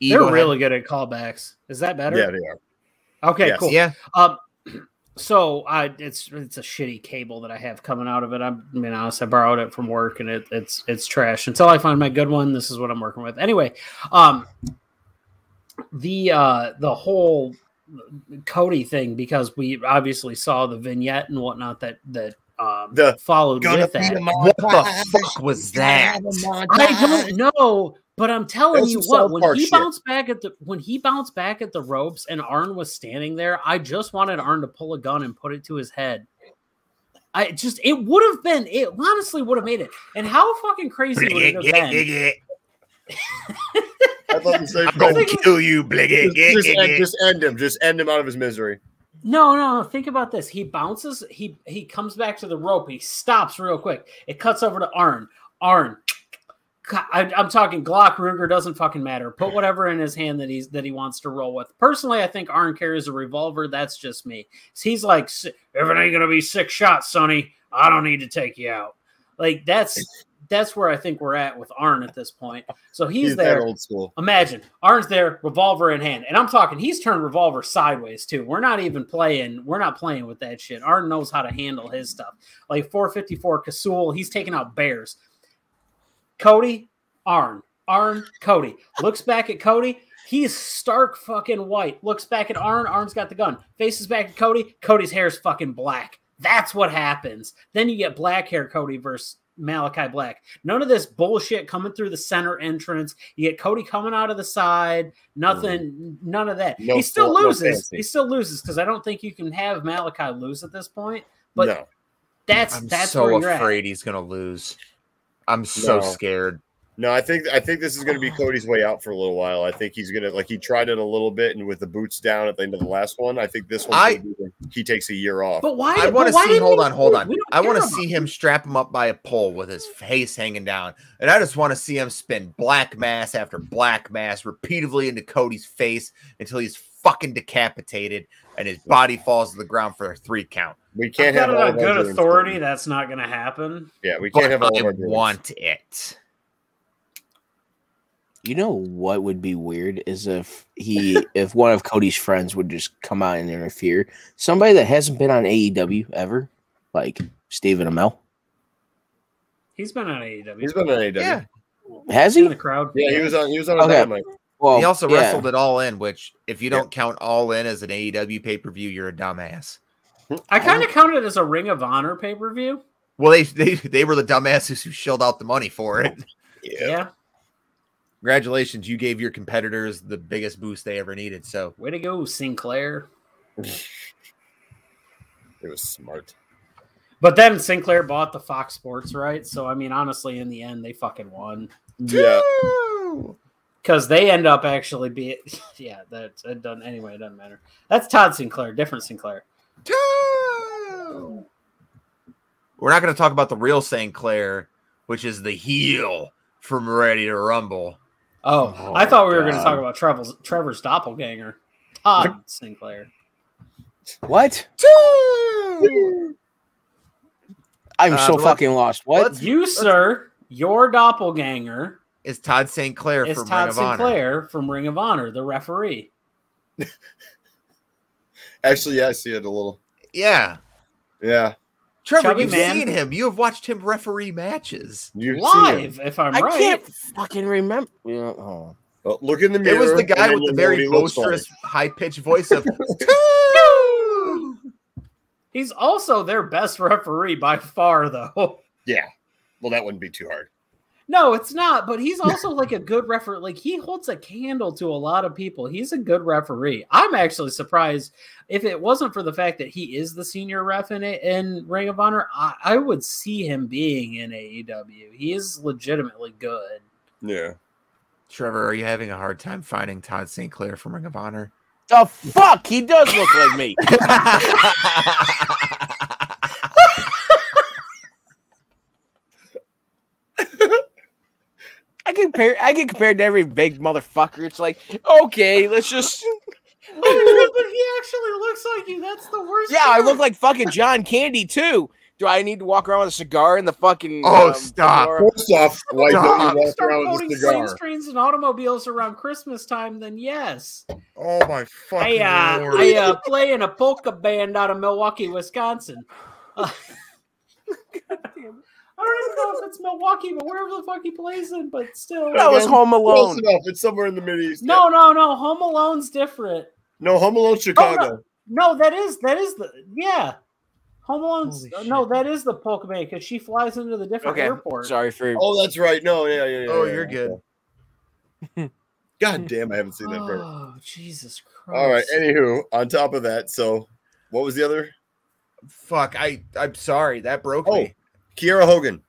They're really good at callbacks. Is that better? Yeah, they are. Okay, cool. Yeah. So it's a shitty cable that I have coming out of it. I'm being honest, I borrowed it from work and it's trash. Until I find my good one, this is what I'm working with. Anyway, the whole Cody thing, because we obviously saw the vignette and whatnot that followed with that. What the fuck was that? I don't know. But I'm telling you what, when he bounced back at the ropes and Arn was standing there, I just wanted Arn to pull a gun and put it to his head. It honestly would have made it. And how fucking crazy would it have been? I thought the same I'm gonna kill you, just end him. Just end him out of his misery. No. Think about this. He bounces. He comes back to the rope. He stops real quick. It cuts over to Arn. I'm talking Glock, Ruger, doesn't fucking matter. Put whatever in his hand that he wants to roll with. Personally, I think Arn carries a revolver. That's just me. He's like, if it ain't gonna be 6 shots, Sonny, I don't need to take you out. Like that's where I think we're at with Arn at this point. So he's there. Old school. Imagine Arn's there, revolver in hand, and I'm talking. He's turned revolver sideways too. We're not playing with that shit. Arn knows how to handle his stuff. Like 454 Kasul, he's taking out bears. Cody, Arn, Cody. Looks back at Cody. He's stark fucking white. Looks back at Arn. Arn's got the gun. Faces back at Cody. Cody's hair is fucking black. That's what happens. Then you get black hair Cody versus Malachi Black. None of this bullshit coming through the center entrance. You get Cody coming out of the side. Nothing. None of that. He still loses. He still loses because I don't think you can have Malachi lose at this point. But no. That's so where you're afraid at. He's gonna lose. I'm so scared. No, I think this is going to be Cody's way out for a little while. I think he's going to he tried it a little bit, and with the boots down at the end of the last one, I think this one he takes a year off. But why? I want to see. Hold on. I want to see him strap him up by a pole with his face hanging down, and I just want to see him spin black mass after black mass repeatedly into Cody's face until he's fucking decapitated and his body falls to the ground for a 3 count. We can't have all good authority. That's not going to happen. Yeah, we can't have all of our dreams. I want it. You know what would be weird is if one of Cody's friends would just come out and interfere. Somebody that hasn't been on AEW ever, like Stephen Amell. He's been on AEW. He's been on AEW. Yeah. Has he? In the crowd. Yeah, he was on Dynamite. Well, he also wrestled at All In, which if you don't count All In as an AEW pay-per-view, you're a dumbass. I kind of count it as a Ring of Honor pay-per-view. Well, they were the dumbasses who shelled out the money for it. Yeah. Congratulations, you gave your competitors the biggest boost they ever needed. So way to go, Sinclair. It was smart. But then Sinclair bought the Fox Sports rights. So I mean, honestly, in the end, they fucking won. Yeah. Because they end up actually being that's it done anyway, it doesn't matter. That's Todd Sinclair, different Sinclair. We're not going to talk about the real Sinclair, which is the heel from Ready to Rumble. Oh, I thought we were going to talk about Trevor's doppelganger, Todd Sinclair. What? I'm so fucking lost. What? Sir, your doppelganger is Todd Sinclair from Ring of Honor. Sinclair from Ring of Honor, the referee. Actually, yeah, I see it a little. Yeah. Yeah. Trevor, you've seen him. You have watched him referee matches. Live, if I'm right. I can't fucking remember. Well, look in the mirror. It was the guy with the very boisterous, high-pitched voice of. He's also their best referee by far, though. Yeah. Well, that wouldn't be too hard. No, it's not. But he's also like a good referee. Like he holds a candle to a lot of people. He's a good referee. I'm actually surprised if it wasn't for the fact that he is the senior ref in Ring of Honor. I would see him being in AEW. He is legitimately good. Yeah. Trevor, are you having a hard time finding Todd Sinclair from Ring of Honor? The fuck? He does look like me. I get compared to every big motherfucker. It's like, okay, let's just. But he actually looks like you. That's the worst. Yeah, I look like fucking John Candy too. Do I need to walk around with a cigar in the fucking? Stop! First off, why don't you walk start around with a cigar? Planes, trains, and automobiles around Christmas time, then yes. Oh my fucking Lord! I play in a polka band out of Milwaukee, Wisconsin. I don't even know if it's Milwaukee, but wherever the fuck he plays in, but still. That was Home Alone. It's somewhere in the Mideast. No. Home Alone's different. No, Home Alone, Chicago. No, that is the Home Alone's that is the polka band because she flies into the different airport. Sorry for. Oh, that's right. No, yeah. Oh, you're good. God damn, I haven't seen that part. Oh, Jesus Christ! All right. Anywho, on top of that, so what was the other? Fuck, I'm sorry, that broke me. Kiera Hogan.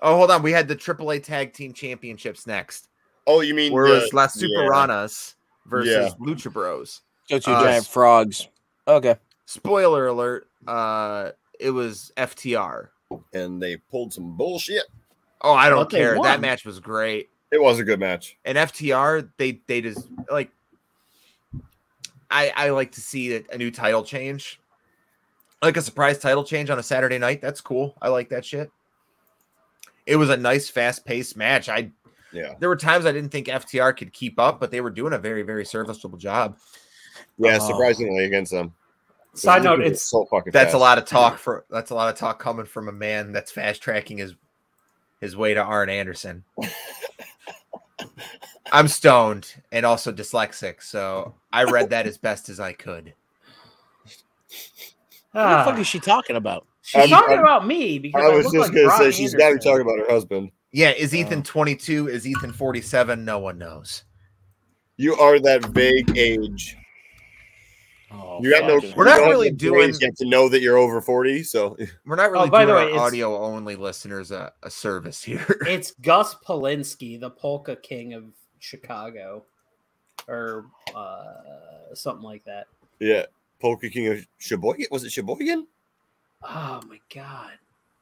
Oh, hold on. We had the AAA Tag Team Championships next. Oh, you mean where it was Las Superanas versus Lucha Bros. Go to giant frogs. Okay. Spoiler alert. It was FTR. And they pulled some bullshit. Oh, I don't care. That match was great. It was a good match. And FTR, they just like I like to see a new title change. Like a surprise title change on a Saturday night. That's cool. I like that shit. It was a nice, fast-paced match. There were times I didn't think FTR could keep up, but they were doing a very, very serviceable job. Yeah, surprisingly against them. Side note, it's so fucking that's fast. a lot of talk coming from a man that's fast tracking his way to Arn Anderson. I'm stoned and also dyslexic, so I read that as best as I could. What the fuck is she talking about? She's talking about me because I was just going to say she's got to be talking about her husband. Yeah, is Ethan 22? Is Ethan 47? No one knows. You are that vague age. Oh, you got no. We're not really doing yet to know that you're over 40. So we're not really doing our audio only listeners a service here. It's Gus Polinski, the Polka King of Chicago, or something like that. Yeah. Polka King of Sheboygan? Was it Sheboygan? Oh my god,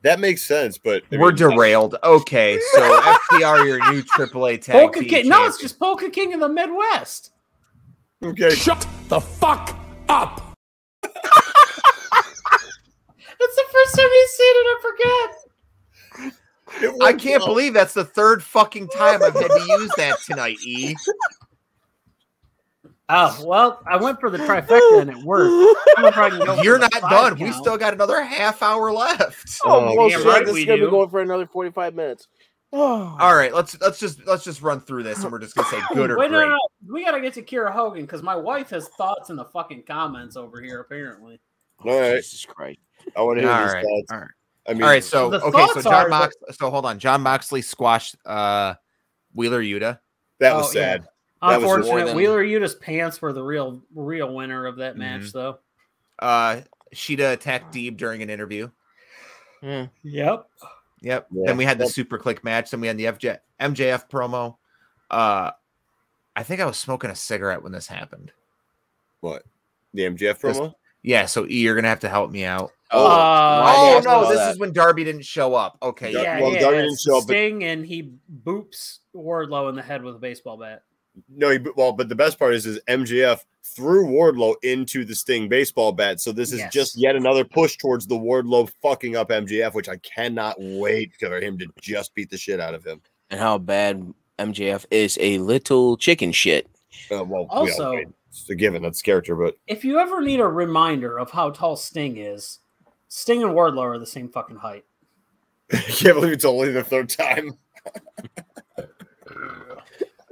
that makes sense. But we're derailed. Okay, so FTR, your new AAA tag Polka team King. No, it's just Polka King of the Midwest. Okay, shut the fuck up. That's the first time you've seen it. I forget. I can't believe that's the third fucking time I've had to use that tonight. E. Oh, well, I went for the trifecta and it worked. You're not done. We still got another half hour left. Well, this is going to be going for another 45 minutes. All right, let's just run through this and we're just going to say good or great. No. We got to get to Kiera Hogan because my wife has thoughts in the fucking comments over here, apparently. All right. Jesus Christ. I want to hear these thoughts. All right. I mean, all right, so John Moxley. So hold on. John Moxley squashed Wheeler Yuta. That was sad. Yeah. Unfortunate. Wheeler Yuta's pants were the real winner of that match, though. Sheeta attacked Deeb during an interview. Yep. Yeah. Then we had the Super Click match. Then we had the MJF promo. I think I was smoking a cigarette when this happened. What? The MJF promo? Yeah. So E, you're gonna have to help me out. Oh no! This is when Darby didn't show up. Okay. Darby didn't show up. Sting and he boops Wardlow in the head with a baseball bat. No, but the best part is MJF threw Wardlow into the Sting baseball bat. So this is just yet another push towards the Wardlow fucking up MJF, which I cannot wait for him to just beat the shit out of him. And how bad MJF is a little chicken shit. Also, it's a given. That's character. But if you ever need a reminder of how tall Sting is, Sting and Wardlow are the same fucking height. I can't believe it's only the third time.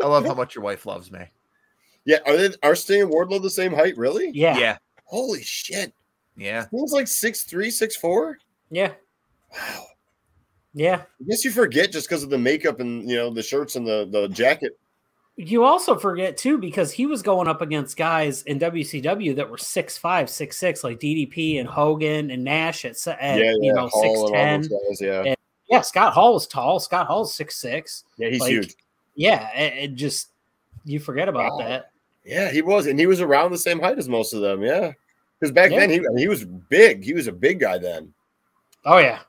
love how much your wife loves me. Yeah, are Sting and Wardlow the same height? Really? Yeah. Yeah. Holy shit! Yeah. Sting's like 6'3", 6'4". Yeah. Wow. Yeah. I guess you forget just because of the makeup and the shirts and the jacket. You also forget too because he was going up against guys in WCW that were 6'5", 6'6", like DDP and Hogan and Nash at Hall 6'10". and all those guys, yeah, Scott Hall was tall. Scott Hall's 6'6". Yeah, he's huge. Yeah, it just you forget about that. Yeah, he was, and he was around the same height as most of them. Yeah, because back then he was big. He was a big guy then. Oh yeah.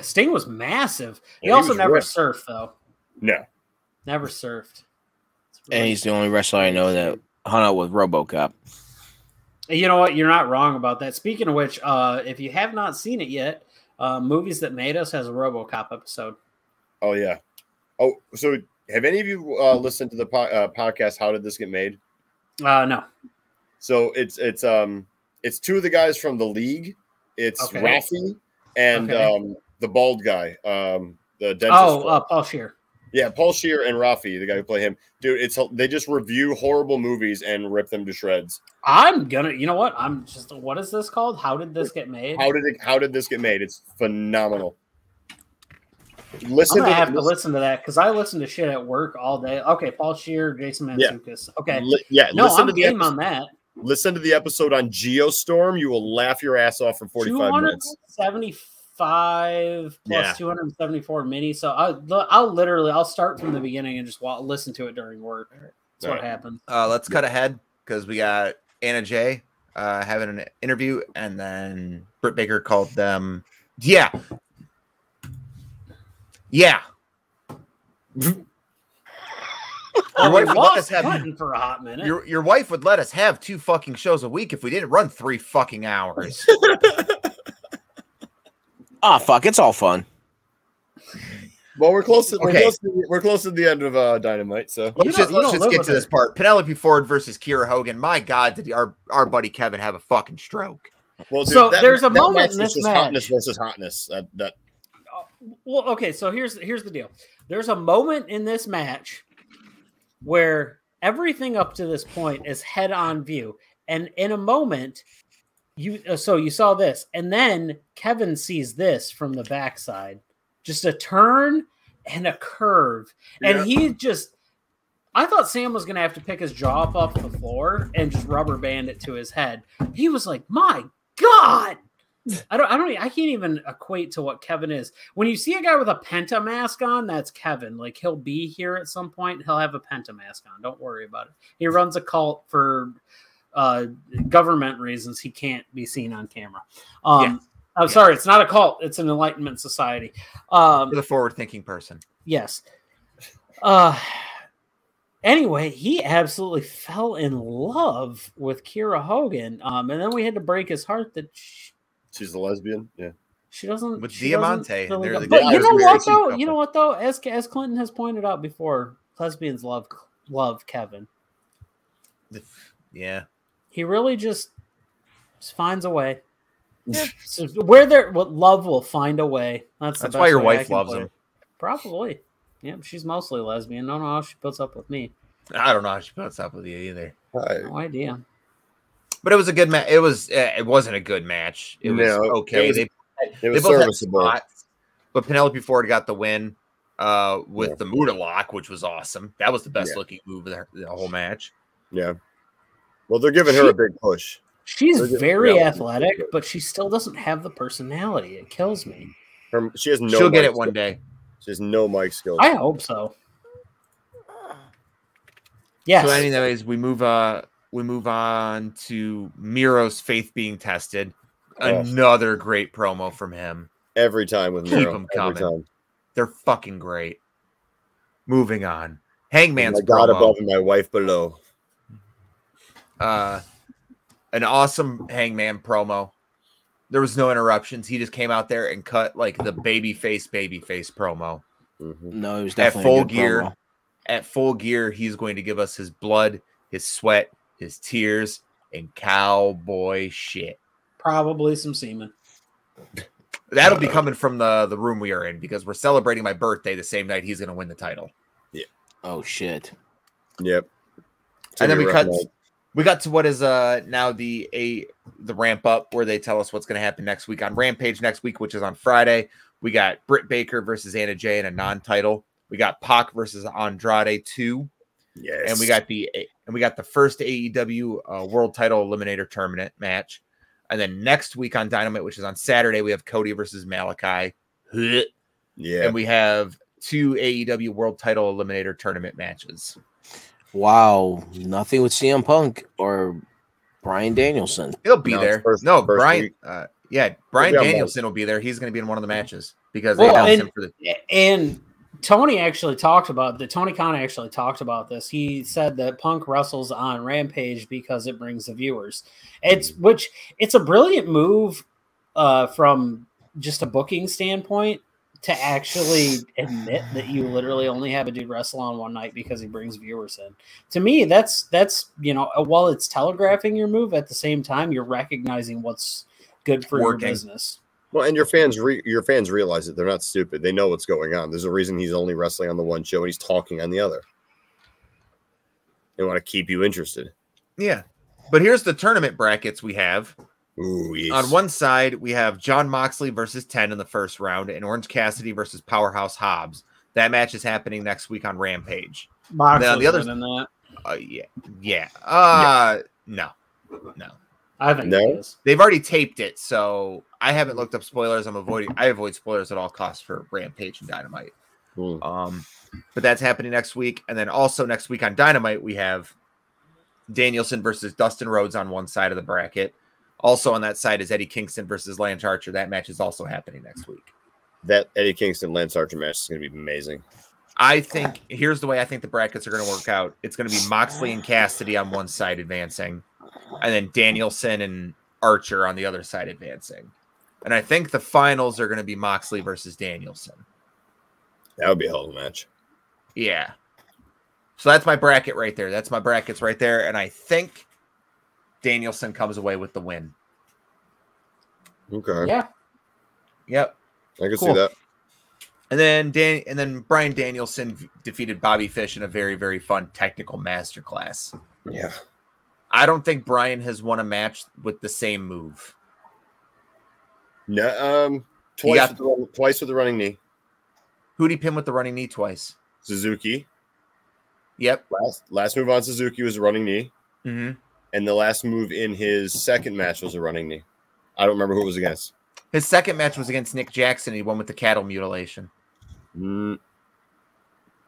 Sting was massive. He also never surfed though. No, never surfed. And he's the only wrestler I know that hung out with RoboCop. You know what? You're not wrong about that. Speaking of which, if you have not seen it yet, Movies That Made Us has a RoboCop episode. Oh yeah. Oh, so have any of you listened to the podcast? How Did This Get Made? No. So it's two of the guys from the League. It's Rafi and the bald guy, the dentist. Paul Scheer. Yeah, Paul Scheer and Rafi, the guy who played him. Dude, they just review horrible movies and rip them to shreds. You know what? What is this called? How Did This Get Made? How did this get made? It's phenomenal. I'm gonna have to listen to that because I listen to shit at work all day. Okay, Paul Scheer, Jason Mantzoukas. Okay, I'm game on that. Listen to the episode on Geostorm. You will laugh your ass off for 45 minutes. 275 plus 274 mini. So I'll start from the beginning and just listen to it during work. That's what happened. Let's cut ahead because we got Anna Jay having an interview, and then Britt Baker called them. Yeah. Your wife would let us have for a hot minute. Your wife would let us have 2 fucking shows a week if we didn't run 3 fucking hours. Fuck! It's all fun. Well, we're close to we're close to the end of Dynamite, so let's just get to this part. Penelope Ford versus Kiera Hogan. My God, did our buddy Kevin have a fucking stroke? Well, dude, so there's a moment in this match. Hotness versus hotness. Well, okay, so here's the deal. There's a moment in this match where everything up to this point is head on view, and in a moment, you saw this, and then Kevin sees this from the backside, just a turn and a curve, and he just. I thought Sam was going to have to pick his jaw up off the floor and just rubber band it to his head. He was like, "My God." I can't even equate to what Kevin is. When you see a guy with a Penta mask on, that's Kevin. Like, he'll be here at some point. He'll have a Penta mask on. Don't worry about it. He runs a cult for government reasons. He can't be seen on camera. I'm sorry. It's not a cult. It's an Enlightenment society. For the forward-thinking person. Yes. Anyway, he absolutely fell in love with Kiera Hogan. And then we had to break his heart that she's a lesbian. Yeah. She doesn't. With Diamante. But you know what, though? You know what, though? As Clinton has pointed out before, lesbians love Kevin. Yeah. He really just finds a way. Yeah. So love will find a way. That's why your wife loves him. Probably. Yeah, she's mostly lesbian. Don't know how she puts up with me. I don't know how she puts up with you either. No idea. But it was a good match. It wasn't a good match. It was okay. They was both had serviceable. spots, but Penelope Ford got the win with the Muda lock, which was awesome. That was the best looking move of the whole match. Yeah. Well, they're giving her a big push. She's very athletic, but she still doesn't have the personality. It kills me. She'll get it one day. She has no mic skills. I hope so. Yes. So, anyways, we move on to Miro's faith being tested. Another great promo from him. Every time with Miro. Keep them coming. They're fucking great. Moving on. Hangman's my God promo. Above and my wife below. An awesome Hangman promo. There was no interruptions. He just came out there and cut like the babyface promo. Mm-hmm. No, it was definitely at full a good gear. promo. At full gear, he's going to give us his blood, his sweat, his tears, and cowboy shit. Probably some semen. That'll be coming from the room we are in because we're celebrating my birthday the same night he's going to win the title. Yeah. Oh shit. Yep. And then we got to what is now the ramp up where they tell us what's going to happen next week on Rampage next week, which is on Friday. We got Britt Baker versus Anna Jay in a non-title. We got Pac versus Andrade 2. Yes. And we got the first AEW World Title Eliminator Tournament match. And then next week on Dynamite, which is on Saturday, we have Cody versus Malachi. Yeah. And we have 2 AEW World Title Eliminator Tournament matches. Wow. Nothing with CM Punk or Bryan Danielson. He'll be there. Brian. Brian Danielson will be there. He's going to be in one of the matches because they announced him for the. And Tony actually talked about Tony Khan actually talked about this. He said that Punk wrestles on Rampage because it brings the viewers. It's a brilliant move from just a booking standpoint to actually admit that you literally only have a dude wrestle on one night because he brings viewers in. To me, that's while it's telegraphing your move, at the same time you're recognizing what's good for your business. Well, and your fans realize it. They're not stupid. They know what's going on. There's a reason he's only wrestling on the one show and he's talking on the other. They want to keep you interested. Yeah. But here's the tournament brackets we have. Ooh, yes. On one side, we have Jon Moxley versus 10 in the first round and Orange Cassidy versus Powerhouse Hobbs. That match is happening next week on Rampage. Moxley's on the other that. No. I think it is. They've already taped it, so I haven't looked up spoilers. I avoid spoilers at all costs for Rampage and Dynamite. But that's happening next week. And then also next week on Dynamite, we have Danielson versus Dustin Rhodes on one side of the bracket. Also on that side is Eddie Kingston versus Lance Archer. That match is also happening next week. That Eddie Kingston Lance Archer match is going to be amazing. I think here's the way I think the brackets are going to work out. It's going to be Moxley and Cassidy on one side advancing, and then Danielson and Archer on the other side advancing. And I think the finals are going to be Moxley versus Danielson. That would be a hell of a match. Yeah. So that's my bracket right there. That's my brackets right there. And I think Danielson comes away with the win. Okay. Yeah. Yep. I can see that. And then Bryan Danielson defeated Bobby Fish in a very, very fun technical masterclass. Yeah. I don't think Bryan has won a match with the same move. No, twice with the running knee. Who'd he pin with the running knee twice? Suzuki. Yep. Last move on Suzuki was a running knee. Mm-hmm. And the last move in his second match was a running knee. I don't remember who it was against. His second match was against Nick Jackson. He won with the cattle mutilation. And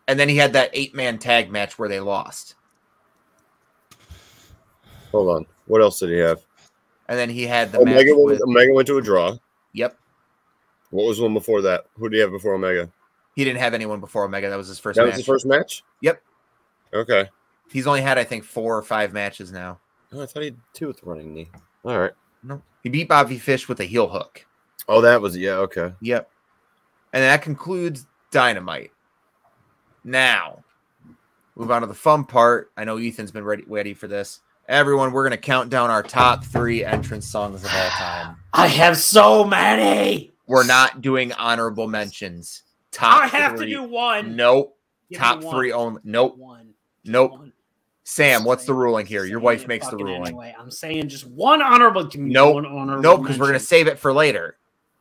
then he had that 8-man tag match where they lost. Hold on. What else did he have? And then he had the match with... Omega went to a draw. Yep. What was the one before that? Who did he have before Omega? He didn't have anyone before Omega. That was his first match. That was his first match? Yep. Okay. He's only had, I think, 4 or 5 matches now. Oh, I thought he had 2 with the running knee. All right. No. He beat Bobby Fish with a heel hook. Oh, that was... Yeah, okay. Yep. And that concludes Dynamite. Now, move on to the fun part. I know Ethan's been ready for this. Everyone, we're going to count down our top 3 entrance songs of all time. I have so many. We're not doing honorable mentions. Top I have 3. to do one. Nope. Give Top 3 only. Nope. Nope. One. Sam, what's the ruling here? Your wife makes the ruling. Anyway, I'm saying just one honorable. Nope. Nope, because we're going to save it for later.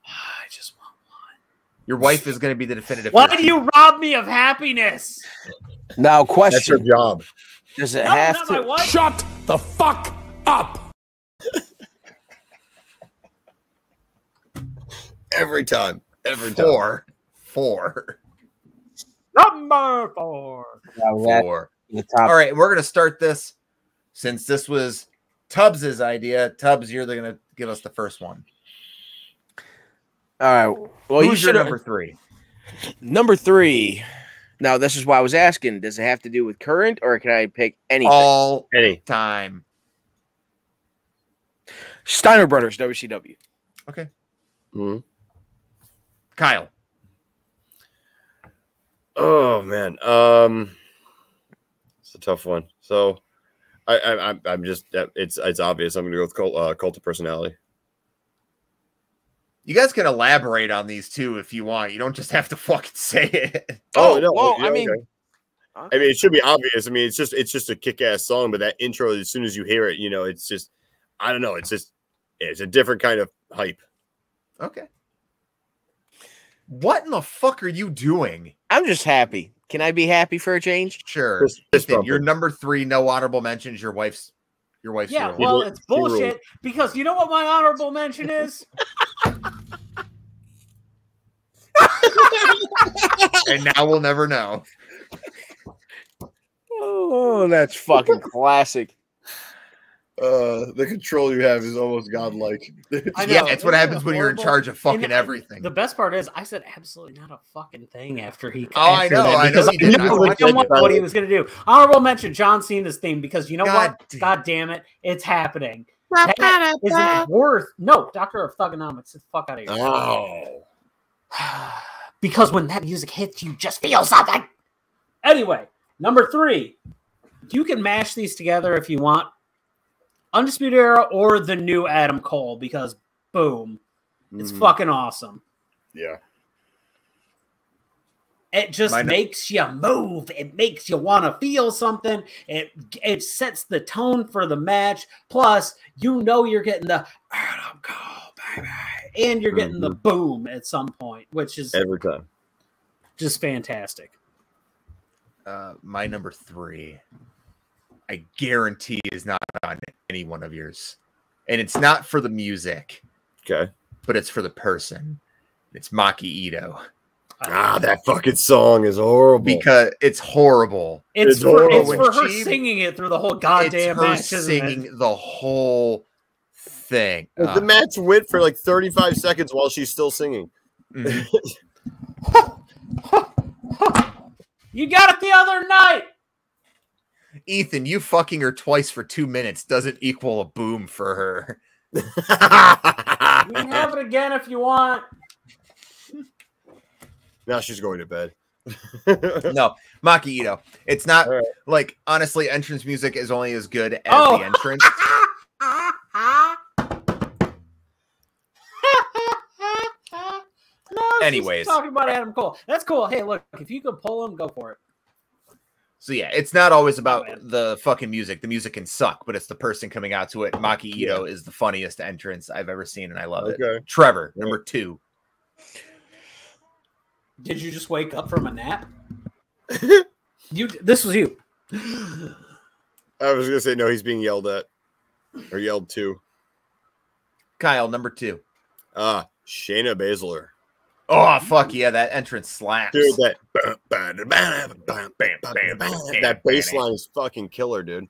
I just want one. Your wife is going to be the definitive. Why do you rob me of happiness? Now, question. That's her job. Does it have to? Shut the fuck up. Every time. Every time. 4. Number 4. 4. All right, we're going to start this. Since this was Tubbs's idea, Tubbs, you're going to give us the first one. All right. Well, Who's your number 3? Number 3. Now, this is why I was asking. Does it have to do with current, or can I pick anything? All time. Steiner Brothers, WCW. Okay. Mm-hmm. Kyle. Oh man, it's a tough one. So, I'm just it's obvious. I'm going to go with Cult of Personality. You guys can elaborate on these too if you want. You don't just have to fucking say it. No. Well, I mean, I mean, it should be obvious. I mean, it's just a kick-ass song, but that intro, as soon as you hear it, you know, it's just, I don't know. It's a different kind of hype. Okay. What in the fuck are you doing? I'm just happy. Can I be happy for a change? Sure. Ethan, you're number 3. No honorable mentions. Your wife's. Yeah. Well, it's bullshit because you know what my honorable mention is. And now we'll never know. Oh, that's fucking classic. The control you have is almost godlike. Yeah, it's what happens when you're in charge of fucking everything. The best part is I said absolutely not a fucking thing after he. Oh, I know. I know. I didn't know what he was going to do. Honorable mention John Cena's theme because you know what? God damn it, it's happening. That isn't worth. No, Doctor of Thugonomics. Get the fuck out of here. Oh. Because when that music hits, you just feel something. Anyway, number 3. You can mash these together if you want. Undisputed Era or the new Adam Cole because boom, it's fucking awesome. Yeah. It just makes you move. It makes you want to feel something. It sets the tone for the match. Plus, you know you're getting the Adam Cole, baby. And you're getting the boom at some point, which is every time. Just fantastic. My number 3. I guarantee is not on any one of yours. And it's not for the music. Okay. But it's for the person. It's Maki Ito. That fucking song is horrible. Because it's horrible. It's for her singing it through the whole goddamn match, singing the whole thing. The match went for like 35 seconds while she's still singing. You got it the other night. Ethan, you fucking her twice for 2 minutes doesn't equal a boom for her. You can have it again if you want. Now she's going to bed. No, Maki Ito. It's not like, honestly, entrance music is only as good as the entrance. Anyways, talking about Adam Cole. That's cool. Hey, look, if you could pull him, go for it. So yeah, it's not always about the fucking music. The music can suck, but it's the person coming out to it. Maki Ito is the funniest entrance I've ever seen, and I love it. Trevor, number 2. Did you just wake up from a nap? This was you. I was gonna say no. He's being yelled at or yelled to. Kyle, number 2. Shayna Baszler. Oh fuck yeah, that entrance slaps. Dude, that bass line is fucking killer, dude.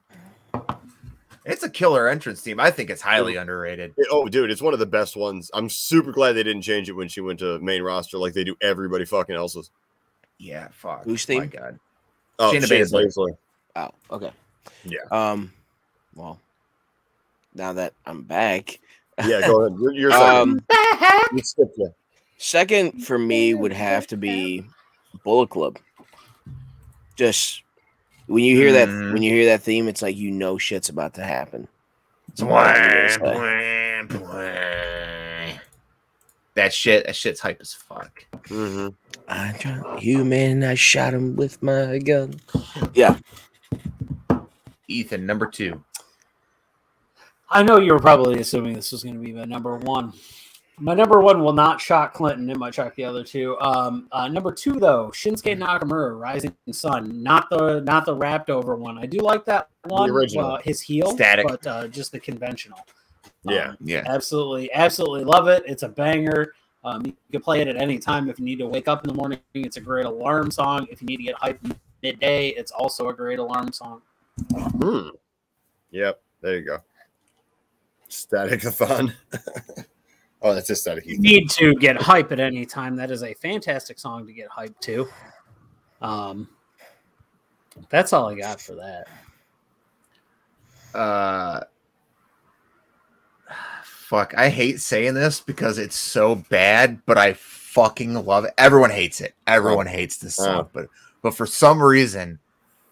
It's a killer entrance theme. I think it's highly underrated. Dude, it's one of the best ones. I'm super glad they didn't change it when she went to main roster like they do everybody fucking else's. Yeah, fuck. Whose theme? My God. Shayna Baszler. Oh, okay. Yeah. Well, now that I'm back. Yeah, go ahead. You're second. You skipped it. Second for me would have to be Bullet Club. Just when you hear that theme, it's like you know shit's about to happen. That shit's hype as fuck. I shot human, I shot him with my gun. Yeah. Ethan, number 2. I know you were probably assuming this was going to be my number 1. My number 1 will not shock Clinton. It might shock the other 2. Number 2, though, Shinsuke Nakamura, Rising Sun, not the wrapped over one. I do like that one. The original. His heel, Static. but just the conventional. Yeah. Absolutely love it. It's a banger. You can play it at any time if you need to wake up in the morning. It's a great alarm song. If you need to get hyped midday, it's also a great alarm song. Yep. There you go. Static-a-thon. Oh, that's just static. You need to get hype at any time. That is a fantastic song to get hyped to. That's all I got for that. Fuck, I hate saying this because it's so bad, but I fucking love it. Everyone hates it. Everyone hates this song, but for some reason,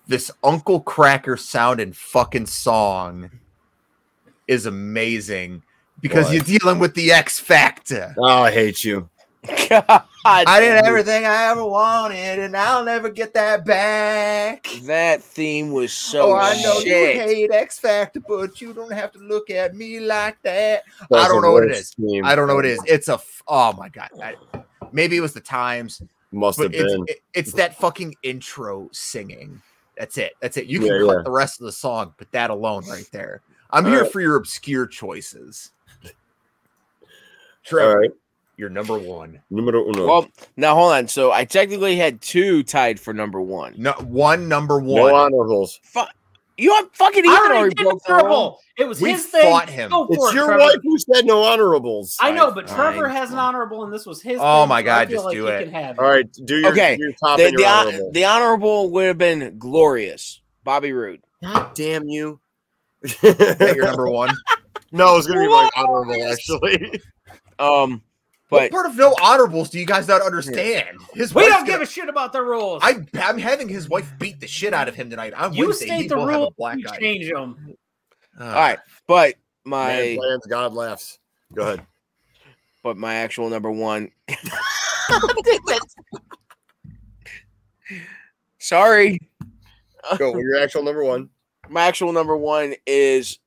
this Uncle Kracker sounding fucking song is amazing. Because you're dealing with the X Factor. Oh, I hate you. God, I did everything I ever wanted, and I'll never get that back. That theme was so I know shit. you hate X Factor, but you don't have to look at me like that. I don't know what it is. I don't know what it is. It's a oh my god. Maybe it was the times. Must have been. It's that fucking intro singing. That's it. That's it. You can cut the rest of the song, but that alone right there. I'm here for your obscure choices. Trevor. All right. You're number one. Numero uno. Well, now hold on. So I technically had 2 tied for number 1. No, number 1. No honorables. You have fucking I Ethan already did broke the Trevor. rule. It was We his thing. fought him. Go for It's it, your Trevor. wife who said no honorables. I know, but Fine. Trevor has an honorable, and this was his. Oh thing, my so God, I feel just like do he it. can have All right, do your top and your honorable. The honorable would have been glorious. Bobby Roode. God damn you! Is that your number 1? No, it's gonna be my honorable actually. What But part of no honorables do you guys not understand? His We wife's don't give a shit about the rules. I'm having his wife beat the shit out of him tonight. On you Wednesday, state he the will have a rules. black You eye. change them. all right, but Man my plans, God laughs. Go ahead. actual number 1. Sorry. Go with your actual number 1. My actual number 1 is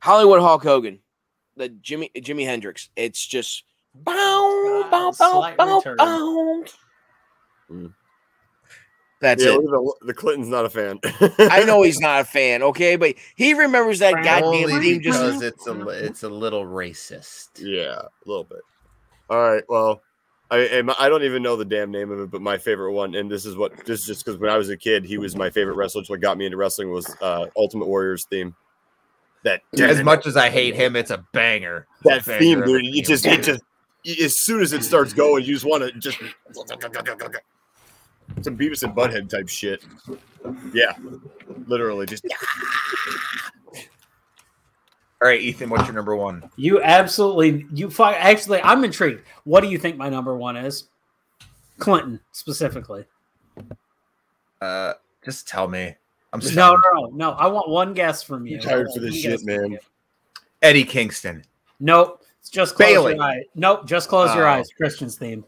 Hollywood Hulk Hogan, the Jimi Hendrix. It's just bow, bow, bow, Slight bow, return. bow. That's Yeah, it. look at the Clinton's not a fan. I know he's not a fan, okay, but he remembers that goddamn Only theme. because Just it's a little racist. Yeah, a little bit. All right, well, I don't even know the damn name of it, but my favorite one, and this is just because when I was a kid, he was my favorite wrestler. What got me into wrestling was Ultimate Warrior's theme. That As much as I hate him, it's a banger. that It's a theme, banger. dude. It just as soon as it starts going, you just want to just some Beavis and Butthead type shit. Yeah, literally just. All right, Ethan, what's your number 1? You absolutely. Actually, I'm intrigued. What do you think my number 1 is? Clinton specifically. Just tell me. I'm No. I want one guess from you. I'm tired for this One shit, guess from man. you. Eddie Kingston. Nope. Just close Bailey. your eyes. Nope. Just close your Oh. eyes. Christian's theme.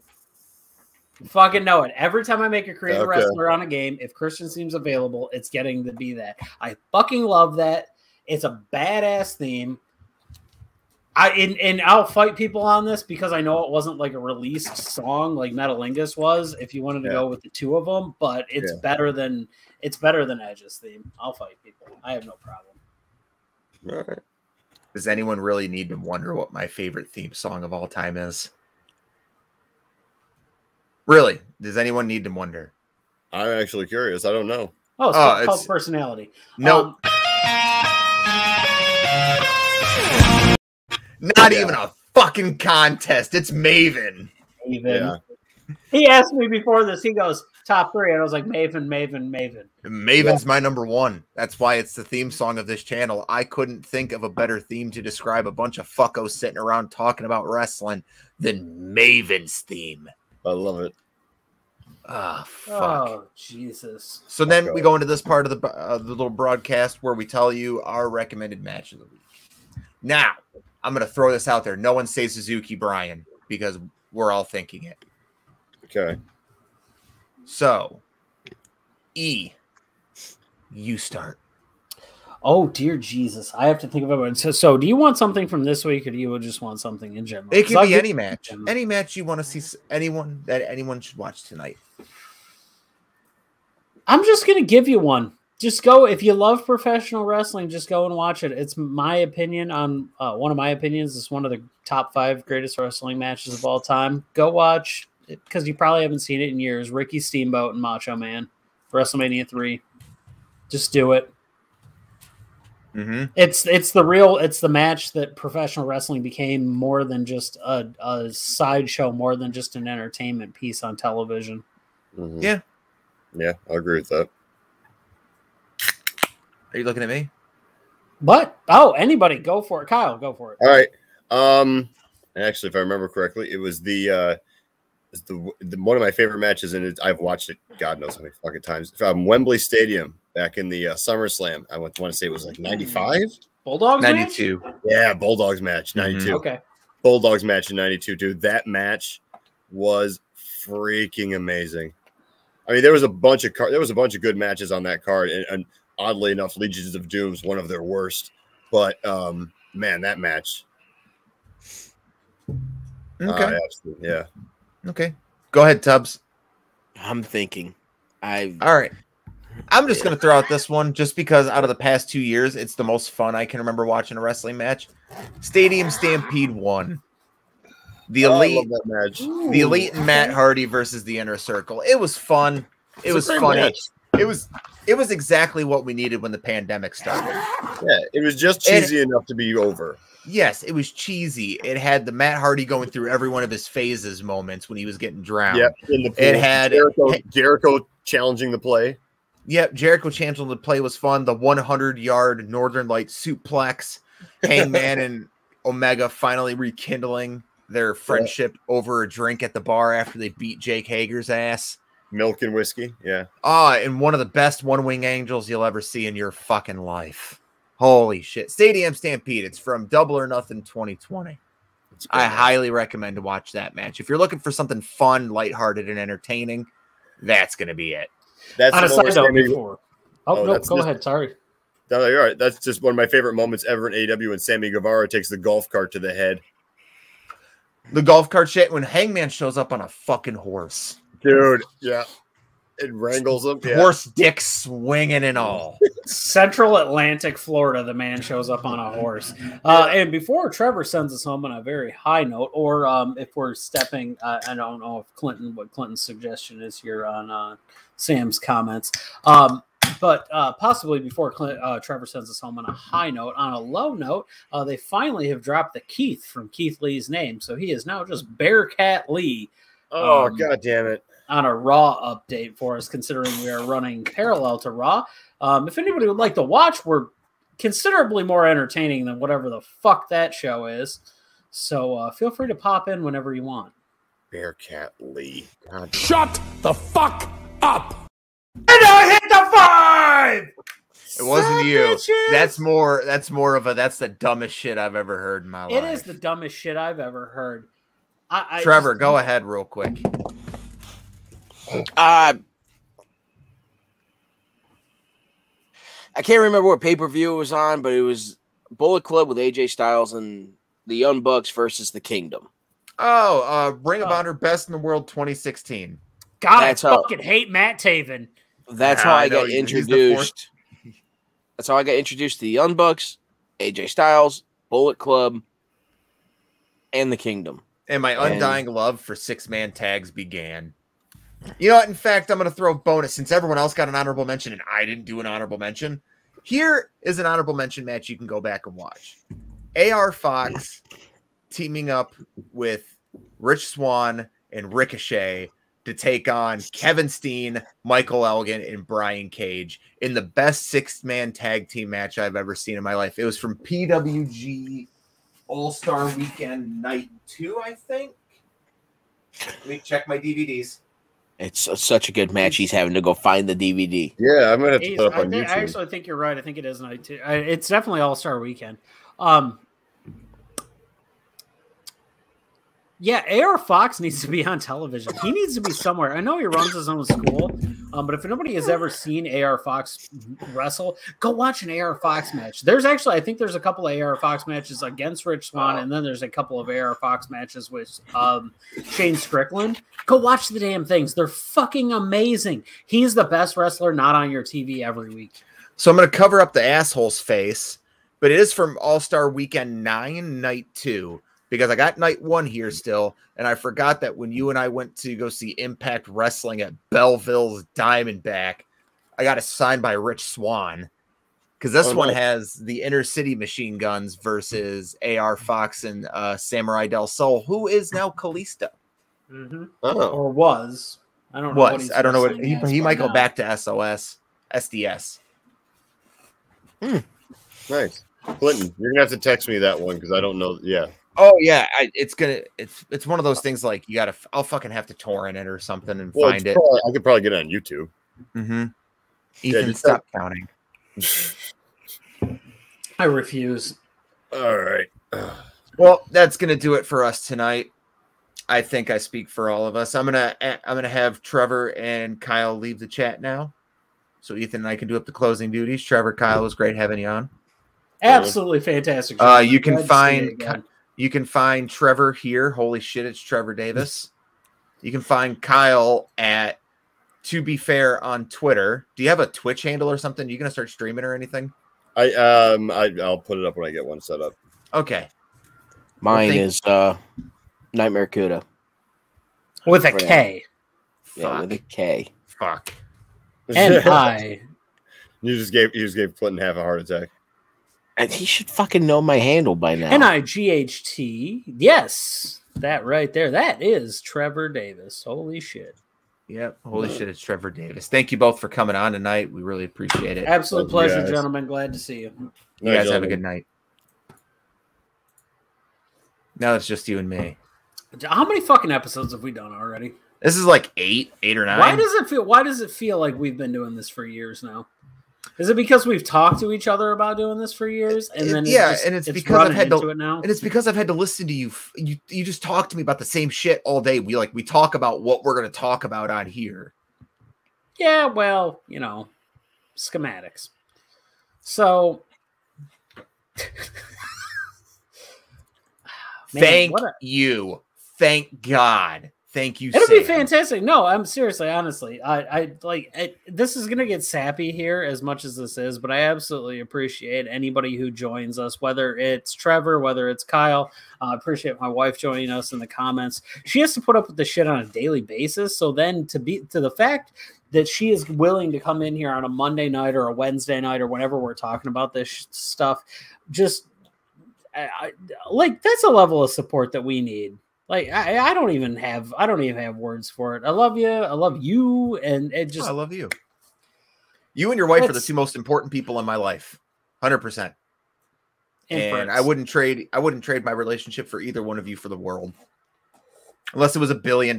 Fucking know it. Every time I make a creative Okay. wrestler on a game, if Christian's theme's available, it's getting to be that. I fucking love that. It's a badass theme. And I'll fight people on this because I know it wasn't like a released song like Metalingus was. If you wanted to go with the 2 of them, but it's better than Edge's theme. I'll fight people. I have no problem. All right. Does anyone really need to wonder what my favorite theme song of all time is? Really? Does anyone need to wonder? I'm actually curious. I don't know. Oh, it's called Personality. No. Not even a fucking contest. It's Maven. Yeah. He asked me before this. He goes, top 3. And I was like, Maven. Maven's my number 1. That's why it's the theme song of this channel. I couldn't think of a better theme to describe a bunch of fuckos sitting around talking about wrestling than Maven's theme. I love it. Ah, fuck. Oh, Jesus. So then we go into this part of the little broadcast where we tell you our recommended match of the week. Now, I'm going to throw this out there. No one say Suzuki Bryan because we're all thinking it. Okay. So, E, you start. Oh, dear Jesus. I have to think of it. So do you want something from this week or do you just want something in general? It can be any match. Any match you want to see, anyone should watch tonight. I'm just going to give you one. Just go. If you love professional wrestling, just go and watch it. It's my opinion on one of my opinions. It's one of the top 5 greatest wrestling matches of all time. Go watch it because you probably haven't seen it in years. Ricky Steamboat and Macho Man, WrestleMania 3. Just do it. Mm-hmm. It's the match that professional wrestling became more than just a sideshow, more than just an entertainment piece on television. Mm-hmm. Yeah, I agree with that. Are you looking at me? But anybody, go for it. Kyle, go for it. All right. Actually, if I remember correctly, it was the one of my favorite matches, and I've watched it God knows how many fucking times. From Wembley Stadium back in the SummerSlam. I want to say it was like 95. Bulldogs 92. match? Yeah, Bulldogs match 92. Okay. Bulldogs match in '92, dude. That match was freaking amazing. I mean, there was a bunch of good matches on that card, and oddly enough, Legions of Doom's one of their worst. But man, that match. Okay. Absolutely, yeah. Okay. Go ahead, Tubbs. I'm thinking. All right. I'm just going to throw out this one just because out of the past 2 years, it's the most fun I can remember watching a wrestling match. Stadium Stampede 1. The Elite, I love that match. The Elite and Matt Hardy versus the Inner Circle. It was fun. It was funny. Match. It was exactly what we needed when the pandemic started. Yeah, it was just cheesy enough to be over. Yes, it was cheesy. It had the Matt Hardy going through every one of his phases moments when he was getting drowned. Yep, in the pool. It had Jericho challenging the play. Yep, Jericho challenging the play was fun. The 100-yard Northern Light suplex, Hangman and Omega finally rekindling their friendship over a drink at the bar after they beat Jake Hager's ass. Milk and whiskey, yeah. And one of the best one-wing angels you'll ever see in your fucking life. Holy shit. Stadium Stampede. It's from Double or Nothing 2020. I highly recommend to watch that match. If you're looking for something fun, lighthearted, and entertaining, that's going to be it. That's on a side note before. No, go ahead. Sorry. No, you're right. That's just one of my favorite moments ever in AEW when Sammy Guevara takes the golf cart to the head. The golf cart shit when Hangman shows up on a fucking horse. Dude, yeah. It wrangles him. Yeah. Horse dick swinging and all. Central Atlantic, Florida, the man shows up on a horse. And before Trevor sends us home on a very high note, or if we're stepping, I don't know if what Clinton's suggestion is here on Sam's comments. But possibly before Trevor sends us home on a high note, on a low note, they finally have dropped the Keith from Keith Lee's name. So he is now just Bearcat Lee. Oh, God damn it. On a Raw update for us, considering we are running parallel to Raw. If anybody would like to watch, we're considerably more entertaining than whatever the fuck that show is. So feel free to pop in whenever you want. Bearcat Lee. God. Shut the fuck up! And I hit the 5! It wasn't you. That's the dumbest shit I've ever heard in my life. It is the dumbest shit I've ever heard. Trevor, go ahead real quick. I can't remember what pay-per-view it was on, but it was Bullet Club with AJ Styles and the Young Bucks versus the Kingdom. Ring of Honor Best in the World 2016. God, I fucking hate Matt Taven. That's how I got introduced. That's how I got introduced to the Young Bucks, AJ Styles, Bullet Club, and the Kingdom. And my undying love for six-man tags began. You know what? In fact, I'm going to throw a bonus since everyone else got an honorable mention and I didn't do an honorable mention. Here is an honorable mention match you can go back and watch. AR Fox teaming up with Rich Swann and Ricochet to take on Kevin Steen, Michael Elgin, and Brian Cage in the best six-man tag team match I've ever seen in my life. It was from PWG All-Star Weekend Night 2, I think. Let me check my DVDs. It's such a good match. He's having to go find the DVD. Yeah, I'm going to have to put it up on YouTube. I actually think you're right. I think it is Night 2. It's definitely All-Star Weekend. Yeah, AR Fox needs to be on television. He needs to be somewhere. I know he runs his own school, but if nobody has ever seen AR Fox wrestle, go watch an AR Fox match. I think there's a couple of AR Fox matches against Rich Swann, and then there's a couple of AR Fox matches with Shane Strickland. Go watch the damn things. They're fucking amazing. He's the best wrestler not on your TV every week. So I'm going to cover up the asshole's face, but it is from All-Star Weekend 9, Night 2. Because I got Night 1 here still, and I forgot that when you and I went to go see Impact Wrestling at Belleville's Diamondback, I got it signed by Rich Swann. Because this one has the Inner City Machine Guns versus AR Fox and Samurai Del Sol, who is now Kalisto. Mm-hmm. Or was. I don't know. I don't know what he might go back to SDS. Nice. Clinton, you're gonna have to text me that one because I don't know. Yeah. Oh yeah, it's one of those things like I'll fucking have to torrent it or something and find it. I could probably get it on YouTube. Mm-hmm. Ethan, stop counting. I refuse. All right. Well, that's gonna do it for us tonight. I think I speak for all of us. I'm gonna have Trevor and Kyle leave the chat now, so Ethan and I can do up the closing duties. Trevor, Kyle, it was great having you on. Absolutely fantastic. You can find Trevor here. Holy shit, it's Trevor Davis. You can find Kyle at To Be Fair on Twitter. Do you have a Twitch handle or something? Are you gonna start streaming or anything? I'll put it up when I get one set up. Okay. Mine is Nightmare Kuda. With a K. Yeah, with a K. Fuck. And I. You just gave Clinton half a heart attack. And he should fucking know my handle by now. NIGHT. Yes. That right there. That is Trevor Davis. Holy shit. Yep. Holy shit, it's Trevor Davis. Thank you both for coming on tonight. We really appreciate it. Absolute pleasure, gentlemen. Glad to see you. You guys have a good night. Now it's just you and me. How many fucking episodes have we done already? This is like 8 or 9. Why does it feel like we've been doing this for years now? Is it because we've talked to each other about doing this for years, and then it's because I've had to listen to you. You just talk to me about the same shit all day. We talk about what we're going to talk about on here. Yeah, well, schematics. So, thank you. Thank God. Thank you. It'll be fantastic. No, I'm seriously, honestly, this is gonna get sappy here as much as this is, but I absolutely appreciate anybody who joins us, whether it's Trevor, whether it's Kyle. I appreciate my wife joining us in the comments. She has to put up with the shit on a daily basis. So then to the fact that she is willing to come in here on a Monday night or a Wednesday night or whenever we're talking about this stuff, just that's a level of support that we need. I don't even have words for it. I love you. I love you. And it just, I love you. You and your wife are the two most important people in my life. 100%. And I wouldn't trade my relationship for either one of you for the world. Unless it was $1 billion,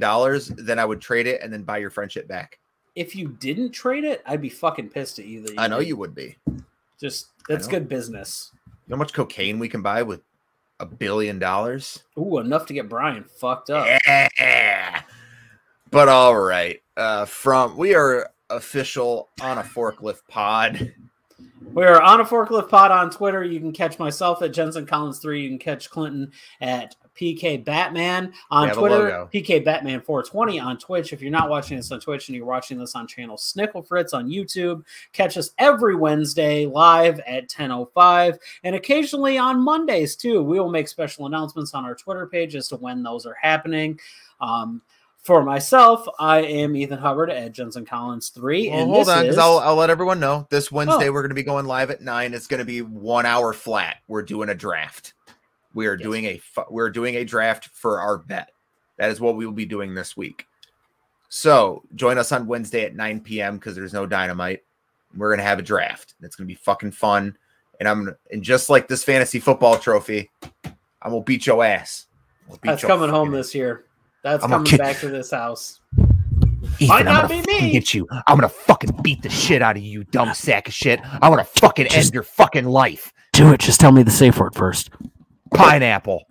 then I would trade it and then buy your friendship back. If you didn't trade it, I'd be fucking pissed at you. I know you would be. That's good business. You know how much cocaine we can buy with $1 billion? Ooh, enough to get Brian fucked up. Yeah. But all right. We are official on a Forklift pod. We are on a Forklift pod on Twitter. You can catch myself at Jensen Collins 3. You can catch Clinton at PK Batman on Twitter. PK Batman 420 on Twitch. If you're not watching this on Twitch and you're watching this on channel Snickle Fritz on YouTube, catch us every Wednesday live at 10:05 and occasionally on Mondays too. We will make special announcements on our Twitter page as to when those are happening. For myself, I am Ethan Hubbard at Jensen Collins 3. Well, hold on, because I'll let everyone know. This Wednesday we're going to be going live at 9. It's going to be 1 hour flat. We're doing a draft. We're doing a draft for our bet. That is what we will be doing this week. So join us on Wednesday at 9 p.m. because there's no Dynamite. We're going to have a draft. It's going to be fucking fun. And just like this fantasy football trophy, I'm going to beat your ass. That's coming home this year. That's coming back to this house. Ethan, might not be me. Get you. I'm going to fucking beat the shit out of you, dumb sack of shit. I want to fucking end your fucking life. Do it. Just tell me the safe word first. Pineapple.